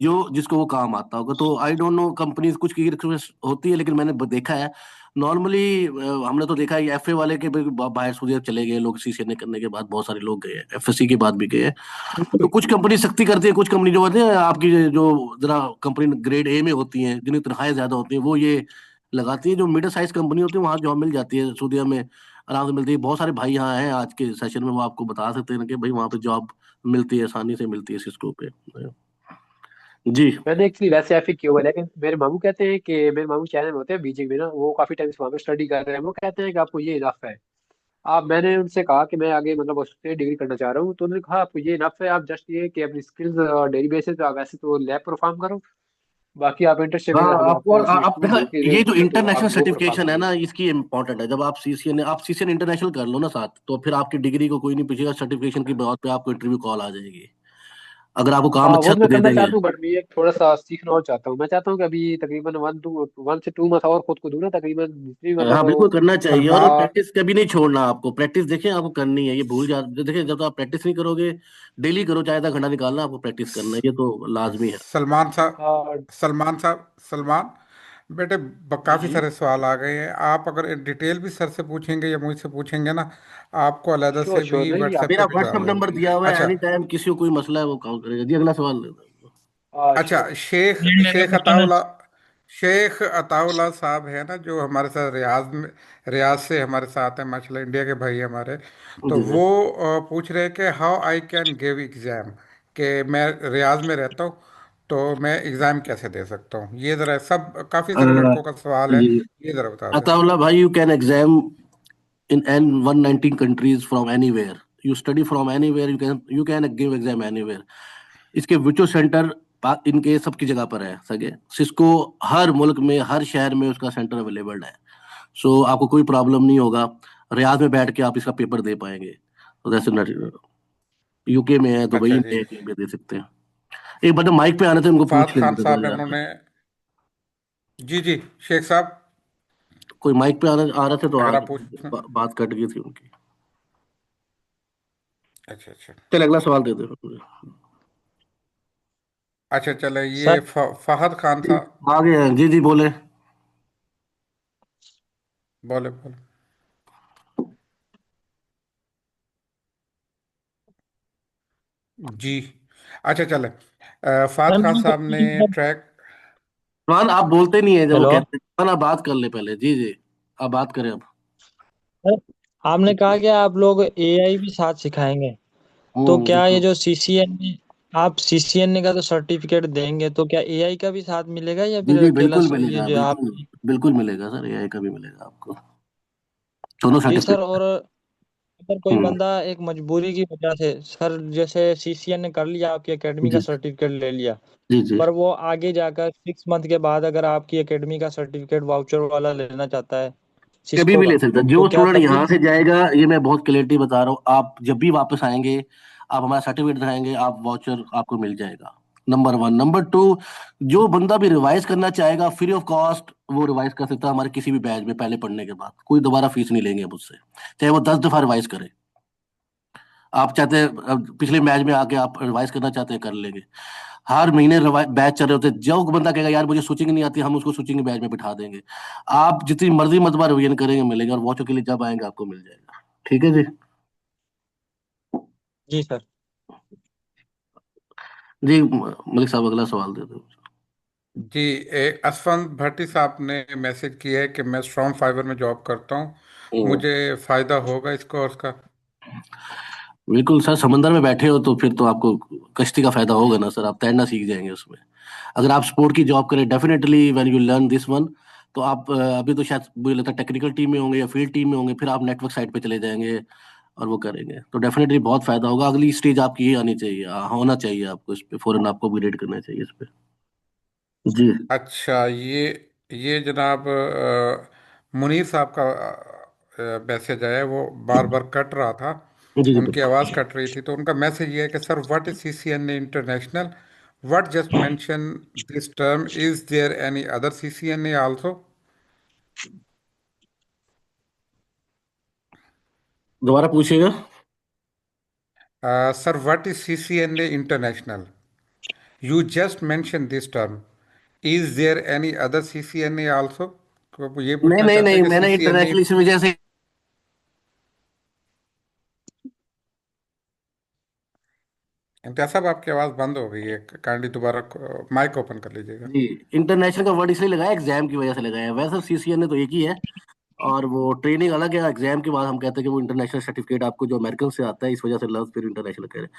जो जिसको वो काम आता होगा। तो आई डोंट नो, कंपनीज कुछ की रिक्वेस्ट होती है, लेकिन मैंने देखा है नॉर्मली, हमने तो देखा है एफए वाले के भी बाहर सऊदी अरब चले गए लोग, सीसीएनए करने के बाद बहुत सारे लोग गए, एफएससी के बाद भी गए हैं। तो कुछ कंपनी सख्ती करती है, कुछ कंपनी जो होती है आपकी जो जरा कंपनी ग्रेड ए में होती हैं, जिनकी तनख्वाहें ज्यादा होती हैं, वो ये लगाती है। जो मिडिल साइज कंपनी होती है वहाँ जॉब मिल जाती है, सऊदी अरब में आराम से मिलती है। बहुत सारे भाई यहाँ हैं आज के सेशन में, वो आपको बता सकते हैं कि भाई वहाँ पे जॉब मिलती है, आसानी से मिलती है सिस्को पे। जी मैंने एक्चुअली वैसे एफ किया हुआ है, लेकिन मेरे मामू कहते हैं कि मेरे मामू चाइना में होते हैं, बीजिंग में ना, वो काफी टाइम से वहाँ पे स्टडी कर रहे हैं। वो कहते हैं कि आपको ये इनफ है। आप मैंने उनसे कहा कि मैं आगे मतलब उससे डिग्री करना चाह रहा हूँ, तो उन्होंने कहा आपको ये इनफ है, आप जस्ट ये कि अपनी स्किल्स डेली बेसिस पे आप वैसे तो लैब परफॉर्म करो, बाकी आप इंटर्नशिप हाँ, में हम आपको आपको उसमें आप टूल देखा, दे के ये जो देंगे, तो इंटरनेशनल आप वो परफॉर्म सर्टिफिकेशन है करो। ना, इसकी इम्पोर्टेंट है। जब आप सीसीएन इंटरनेशनल कर लो ना साथ, तो फिर आपकी डिग्री को कोई नहीं पूछेगा, सर्टिफिकेशन की बात पे आपको इंटरव्यू कॉल आ जाएगी, अगर आपको काम हाँ, अच्छा वो तो मैं दे करना देंगे। चाहता हूँ, बट मैं एक थोड़ा सा सीखना और चाहता हूँ। मैं चाहता हूँ कि अभी तकरीबन 1 से 2 मंथ और खुद को दूं ना, तकरीबन जितनी मतलब हाँ बिल्कुल करना चाहिए, और तनख्वाह। प्रैक्टिस कभी नहीं छोड़ना आपको। प्रैक्टिस देखिए आपको करनी है, ये भूल जा देखिए, जब तक आप प्रैक्टिस नहीं करोगे, डेली करो, चाहे आधा घंटा निकालना, आपको प्रैक्टिस करना है, ये तो लाजमी है। सलमान साहब, हाँ सलमान बेटे, जी काफ़ी जी। सारे सवाल आ गए हैं। आप अगर डिटेल भी सर से पूछेंगे या मुझसे पूछेंगे ना, आपको अलहदा श्योर से श्योर, भी नहीं आप व्हाट्सएप मेरा पे व्हाट्सएप भिजवा नंबर देंगे। दिया हुआ है, अच्छा, एनी टाइम किसी को कोई मसला है वो कॉल करेगा जी। अगला सवाल दे दो। अच्छा। श्योर। शेख शेख अताउल्ला साहब है ना, जो हमारे साथ रियाज से हमारे साथ हैं, माशाल्लाह इंडिया के भाई हैं हमारे। तो जी जी। वो पूछ रहे हैं कि how I can give exam, कि मैं रियाज में रहता हूँ, तो मैं एग्जाम कैसे दे सकता हूँ। ये जरा सब काफी सारे लड़कों का सवाल है, जी ये जरा बता दें। अताउल्ला भाई, you can exam in N119 countries from anywhere. You study from anywhere. You can give exam anywhere. इसके विचो सेंटर इनके सबकी जगह पर है सके। सिस्को हर मुल्क में, हर शहर में उसका सेंटर अवेलेबल है। सो आपको कोई प्रॉब्लम नहीं होगा, रियाद में बैठ के आप इसका पेपर दे पाएंगे। तो जैसे यूके में है, दुबई अच्छा में जी। है, कहीं भी दे सकते हैं। एक बार माइक पे आने थे, उनको फात पूछ खान लेना था साहब है, जरा। उन्होंने, जी जी, शेख साहब, कोई माइक पे आ रहे थे तो अगर आज आप पूछ। बात कट गई थी उनकी। अच्छा अच्छा। चल अगला सवाल दे दो। अच्छा चले, ये सर फहद खान साहब, आ गए हैं जी जी, बोले। बोले बोले। जी। अच्छा चले, सर फात खान मैंने साहब ने ट्रैक। फरमान आप बोलते नहीं है जब वो हेलो कहते हैं, फरमान आप बात कर ले पहले। जी जी, आप बात करें अब। सर, आपने कहा कि आप लोग एआई भी साथ सिखाएंगे, तो क्या ये बिल्कुल। जो सीसीएनए, आप सीसीएनए का तो सर्टिफिकेट देंगे, तो क्या एआई का भी साथ मिलेगा या जी फिर जी अकेला बिल्कुल ये मिलेगा, जो आप। बिल्कुल बिल्कुल मिलेगा सर, एआई का भी मिलेगा आपको, दोनों जी सर, सर्टिफिकेट। और अगर कोई हम्म। बंदा एक मजबूरी की वजह से, सर जैसे सीसीएनए कर लिया, आपकी एकेडमी का जी सर्टिफिकेट ले लिया, जी जी, पर वो आगे जाकर 6 मंथ के बाद अगर आपकी एकेडमी का सर्टिफिकेट वाउचर वाला लेना चाहता है कभी सिस्को भी का, ले सकता है। तो जो क्या स्टूडेंट तब भी यहाँ ले से सकता जाएगा, ये मैं बहुत क्लियरिटी बता रहा हूँ, आप जब भी वापस आएंगे, आप हमारा सर्टिफिकेट दिखाएंगे, आप वाउचर आपको मिल जाएगा। Number one. नंबर टू, जो बंदा भी रिवाइज करना चाहेगा फ्री ऑफ कॉस्ट, वो रिवाइज कर सकता है हमारे किसी भी बैच में, पहले पढ़ने के बाद कोई दोबारा फीस नहीं लेंगे मुझसे, चाहे वो 10 दफा रिवाइज करे। आप चाहते हैं पिछले मैच में आके आप रिवाइज करना चाहते हैं, कर लेंगे। हर महीने बैच चल रहे होते हैं, जो बंदा कहेगा यार मुझे स्विचिंग नहीं आती, हम उसको स्विचिंग बैच में बिठा देंगे। आप जितनी मर्जी मरतबा रिवीजन करेंगे मिलेंगे, और वॉचर के लिए जब आएंगे आपको मिल जाएगा। ठीक है जी। जी सर। जी मलिक साहब अगला सवाल दे दो। जी, असफंद भट्टी साहब ने मैसेज किया है कि मैं स्ट्रॉन्ग फाइबर में जॉब करता हूँ, हम्म, मुझे फायदा होगा इस कोर्स का। बिल्कुल सर, समंदर में बैठे हो तो फिर तो आपको कश्ती का फायदा होगा ना सर, आप तैरना सीख जाएंगे उसमें। अगर आप स्पोर्ट की जॉब करें, definitely when you learn this one, तो आप अभी तो शायद मुझे लगता है टेक्निकल टीम में होंगे या फील्ड टीम में होंगे, फिर आप नेटवर्क साइड पे चले जाएंगे, और वो करेंगे तो डेफिनेटली बहुत फायदा होगा। अगली स्टेज आपकी ये आनी चाहिए, होना चाहिए आपको इस पे, फौरन आपको अपग्रेड करना चाहिए इस पे। जी अच्छा, ये जनाब मुनीर साहब का मैसेज आया, वो बार बार कट रहा था, जी जी उनकी बिल्कुल। आवाज़ कट रही थी, तो उनका मैसेज ये है कि sir, what is CCNA international, what just mention this term, is there any other CCNA also? दोबारा पूछिएगा। Sir, what is CCNA international, you just mention this term, is there any other CCNA also? तो ये नहीं पूछना नहीं चाहते नहीं, हैं कि मैंने सीसीएनए। इंटरनेशनल इस वजह से। इम्तियाज साहब, आपकी आवाज़ बंद हो गई है, काइंडली दोबारा माइक ओपन कर लीजिएगा। जी, इंटरनेशनल का वर्ड इसलिए लगाया, एग्जाम की वजह से लगाया है। वैसे सीसीएनए तो एक ही है, और वो ट्रेनिंग अलग है। एग्जाम के बाद हम कहते हैं कि वो इंटरनेशनल सर्टिफिकेट आपको जो अमेरिकन से आता है, इस वजह से लव फिर इंटरनेशनल कह रहे हैं।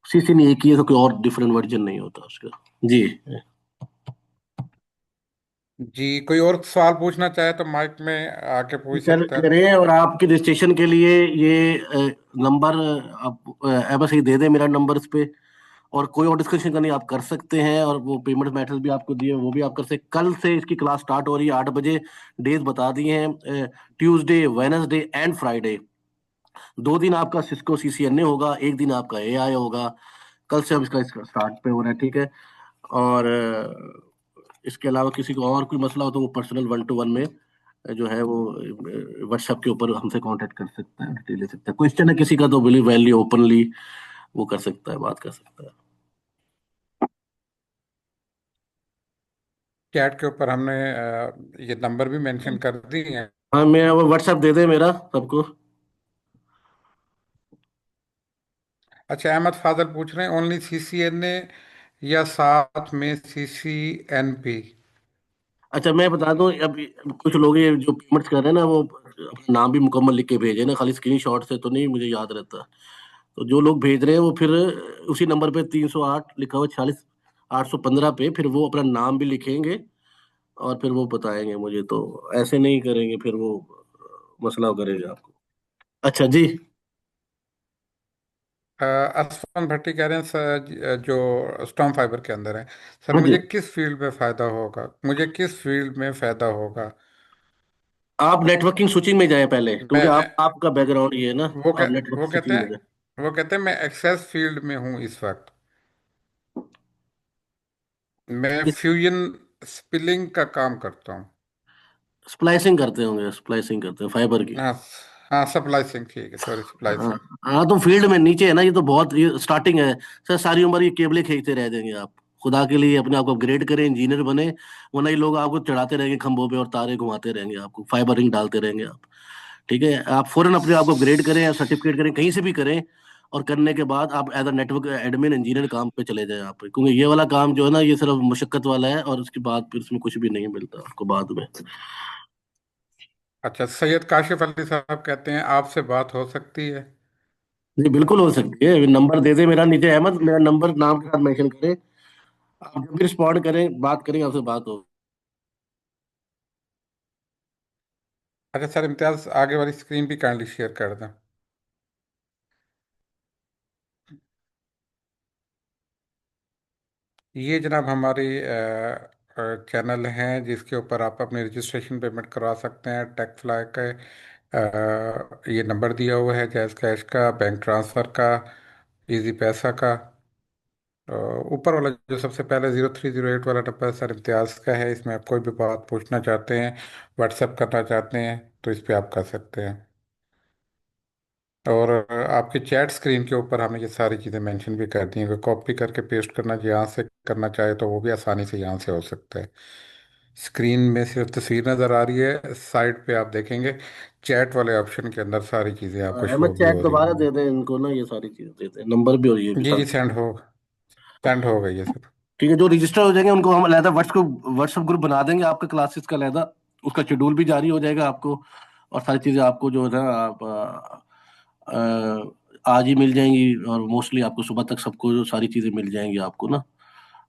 सीसीएनए एक ही है, तो कोई और डिफरेंट वर्जन नहीं होता उसका। जी। जी, कोई और सवाल पूछना चाहे तो माइक में आके पूछ सर सकता है। करें, और आपके रजिस्ट्रेशन के लिए ये नंबर आप बस ही दे दें, मेरा नंबर इस पे। और कोई और डिस्कशन करनी आप कर सकते हैं, और वो पेमेंट मेथड भी आपको दिए, वो भी आप कर सकते हैं। कल से इसकी क्लास स्टार्ट हो रही है 8 बजे। डेज बता दिए हैं, ट्यूसडे, वेडनेसडे एंड फ्राइडे। 2 दिन आपका सिस्को सीसीएनए होगा, एक दिन आपका एआई होगा। कल से हम इसका स्टार्ट पे हो रहा है, ठीक है। और इसके अलावा किसी को और कोई मसला हो तो वो पर्सनल 1-to-1 में जो है वो व्हाट्सएप के ऊपर हमसे कांटेक्ट कर सकता है, डिटेल ले सकता है। क्वेश्चन है किसी का तो बिली वैली ओपनली वो कर सकता है, बात कर सकता है। चैट के ऊपर हमने ये नंबर भी मेंशन कर दिए हैं। हाँ, मैं वो व्हाट्सएप दे दे मेरा सबको। अच्छा, अहमद फाजल पूछ रहे हैं, ओनली सीसीएनए या साथ में सीसीएनपी? अच्छा मैं बता दूं, अब कुछ लोग ये जो पेमेंट्स कर रहे हैं ना, वो अपना नाम भी मुकम्मल लिख के भेजे ना, खाली स्क्रीनशॉट से तो नहीं मुझे याद रहता। तो जो लोग भेज रहे हैं वो फिर उसी नंबर पे 308 लिखा हुआ, 46 815 पे फिर वो अपना नाम भी लिखेंगे, और फिर वो बताएंगे मुझे। तो ऐसे नहीं करेंगे फिर वो मसला करेगा आपको। अच्छा जी। असफन भट्टी कह रहे हैं सर, जो स्टॉर्म फाइबर के अंदर है, सर हाँ जी, मुझे किस फील्ड में फायदा होगा, मुझे किस फील्ड में फायदा होगा? आप नेटवर्किंग स्विचिंग में जाए पहले, क्योंकि मैं आपका बैकग्राउंड ये है ना। वो आप कह, नेटवर्क वो कहते स्विचिंग में जाए। हैं वो कहते हैं मैं एक्सेस फील्ड में हूँ इस वक्त। मैं फ्यूजन स्पिलिंग का काम करता हूँ। स्प्लाइसिंग करते होंगे, स्प्लाइसिंग करते हैं फाइबर की। हाँ, हाँ, स्प्लाइसिंग, ठीक है, सॉरी, हाँ स्प्लाइसिंग। हाँ, तो फील्ड में नीचे है ना, ये तो बहुत ये स्टार्टिंग है। सर सारी उम्र ये केबलें खींचते रह जाएंगे आप। खुदा के लिए अपने आप को अपग्रेड करें, इंजीनियर बने। वरना ये लोग आपको चढ़ाते रहेंगे खंभों पे, और तारे घुमाते रहेंगे आपको, फाइबर रिंग डालते रहेंगे आप। ठीक है, आप फौरन अपने आप को अपग्रेड करें या सर्टिफिकेट करें, कहीं से भी करें। और करने के बाद आप as a network admin engineer काम पे चले जाएं आप, क्योंकि ये वाला काम जो है ना, ये सिर्फ मुशक्कत वाला है, और उसके बाद फिर उसमें कुछ भी नहीं मिलता आपको बाद में। अच्छा, सैयद काशिफ अली साहब कहते हैं आपसे बात हो सकती है? जी बिल्कुल हो सकती है। नंबर दे दे मेरा नीचे, अहमद मेरा नंबर नाम के साथ मेंशन करें। आप जब भी रिस्पॉन्ड करें, बात करेंगे, आपसे बात हो। अच्छा सर, इम्तियाज आगे वाली स्क्रीन भी काइंडली शेयर कर दें। ये जनाब हमारी चैनल हैं जिसके ऊपर आप अपनी रजिस्ट्रेशन पेमेंट करवा सकते हैं। टेक फ्लाई का ये नंबर दिया हुआ है, जैज़ कैश का, बैंक ट्रांसफ़र का, इजी पैसा का। ऊपर वाला जो सबसे पहले 0308 वाला नंबर सर इम्तियाज़ का है, इसमें आप कोई भी बात पूछना चाहते हैं, व्हाट्सएप करना चाहते हैं, तो इस पर आप कर सकते हैं। और आपके चैट स्क्रीन के ऊपर हमने ये सारी चीज़ें मेंशन भी कर दी हैं, कॉपी करके पेस्ट करना यहाँ से करना चाहे तो वो भी आसानी से यहाँ से हो सकता है। स्क्रीन में सिर्फ तस्वीर नज़र आ रही है, साइड पे आप देखेंगे चैट वाले ऑप्शन के अंदर सारी चीज़ें आपको अहमद शो भी चैट हो रही दोबारा होंगी। दे दें इनको ना, ये सारी चीजें दे दें, नंबर भी और ये भी जी साथ। जी, सेंड हो गई है सर। ठीक है, जो रजिस्टर हो जाएंगे उनको हम अलहदा व्हाट्सएप ग्रुप बना देंगे आपके क्लासेस का अलहदा। उसका शेड्यूल भी जारी हो जाएगा आपको। और सारी चीजें आपको जो है ना, आप आज ही मिल जाएंगी, और मोस्टली आपको सुबह तक सबको जो सारी चीजें मिल जाएंगी आपको ना।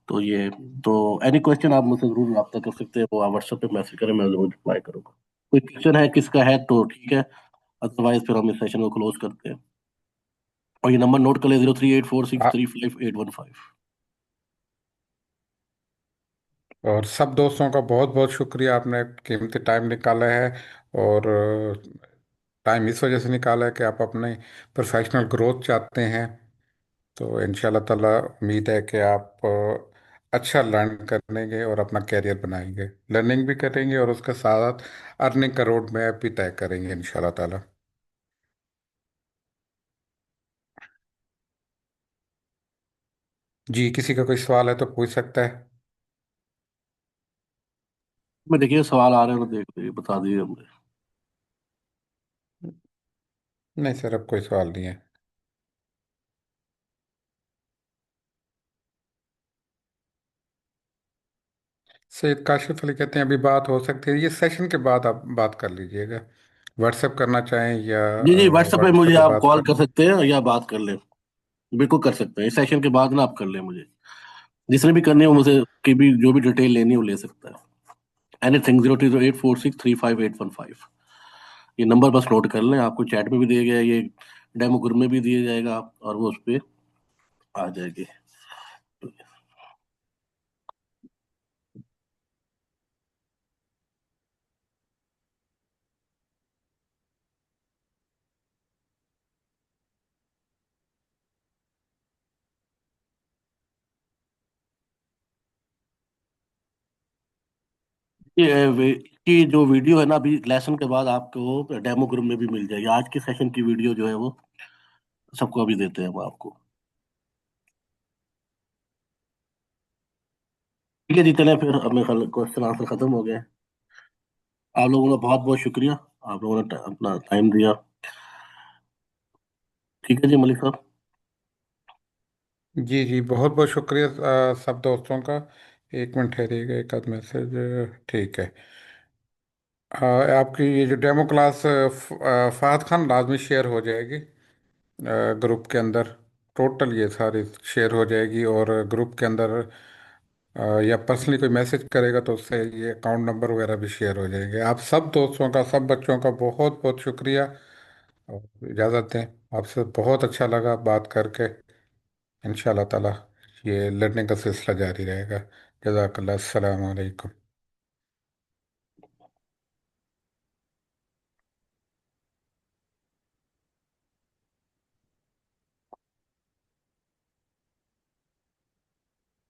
तो ये, तो एनी क्वेश्चन आप मुझसे जरूर रब्ता कर सकते हैं, वो आप व्हाट्सएप पे मैसेज करें, मैं जरूर रिप्लाई करूंगा। कोई क्वेश्चन है किसका है तो ठीक है, अदरवाइज फिर हम इस सेशन को क्लोज करते हैं। और ये नंबर नोट कर ले, 0384635815। और सब दोस्तों का बहुत बहुत शुक्रिया, आपने कीमती टाइम निकाला है। और टाइम इस वजह से निकाला है कि आप अपने प्रोफेशनल ग्रोथ चाहते हैं। तो इंशाल्लाह ताला उम्मीद है कि आप अच्छा लर्न करेंगे और अपना कैरियर बनाएंगे, लर्निंग भी करेंगे और उसके साथ अर्निंग का रोड मैप भी तय करेंगे इंशाल्लाह ताला। जी, किसी का कोई सवाल है तो पूछ सकता है। मैं देखिए सवाल आ रहे हैं तो देख लीजिए, बता दीजिए हमने। नहीं सर, अब कोई सवाल नहीं है। सैयद काशिफ अली कहते हैं अभी बात हो सकती है, ये सेशन के बाद आप बात कर लीजिएगा। व्हाट्सएप करना चाहें या जी जी, व्हाट्सएप पे व्हाट्सएप मुझे पे आप बात कॉल कर कर लें। सकते हैं या बात कर लें। बिल्कुल कर सकते हैं, इस सेशन के बाद ना आप कर लें मुझे। जिसने भी करनी हो मुझे, की भी जो भी डिटेल लेनी हो ले सकता है। एनीथिंग 0308463585। ये नंबर बस नोट कर लें, आपको चैट में भी दिया गया है, ये डेमो ग्रुप में भी दिया जाएगा और वो उस पर आ जाएगी। की जो वीडियो है ना, अभी लेसन के बाद आपको डेमो ग्रुप में भी मिल जाएगी। आज के सेशन की वीडियो जो है वो सबको अभी देते हैं हम आपको। ठीक है जी, चलें फिर। अब मेरे क्वेश्चन आंसर खत्म हो गए। आप लोगों का बहुत बहुत शुक्रिया, आप लोगों ने अपना टाइम दिया। ठीक है जी मलिक साहब। जी जी, बहुत बहुत शुक्रिया सब दोस्तों का। एक मिनट ठहरिएगा, एक आध मैसेज। ठीक है। आपकी ये जो डेमो क्लास फहद खान लाजमी शेयर हो जाएगी ग्रुप के अंदर। टोटल ये सारी शेयर हो जाएगी और ग्रुप के अंदर या पर्सनली कोई मैसेज करेगा तो उससे ये अकाउंट नंबर वगैरह भी शेयर हो जाएंगे। आप सब दोस्तों का, सब बच्चों का बहुत बहुत शुक्रिया। और इजाज़त दें, आपसे बहुत अच्छा लगा बात करके। इंशाल्लाह ताला ये लर्निंग का सिलसिला जारी रहेगा। जज़ाकल्लाह, अस्सलाम वालेकुम।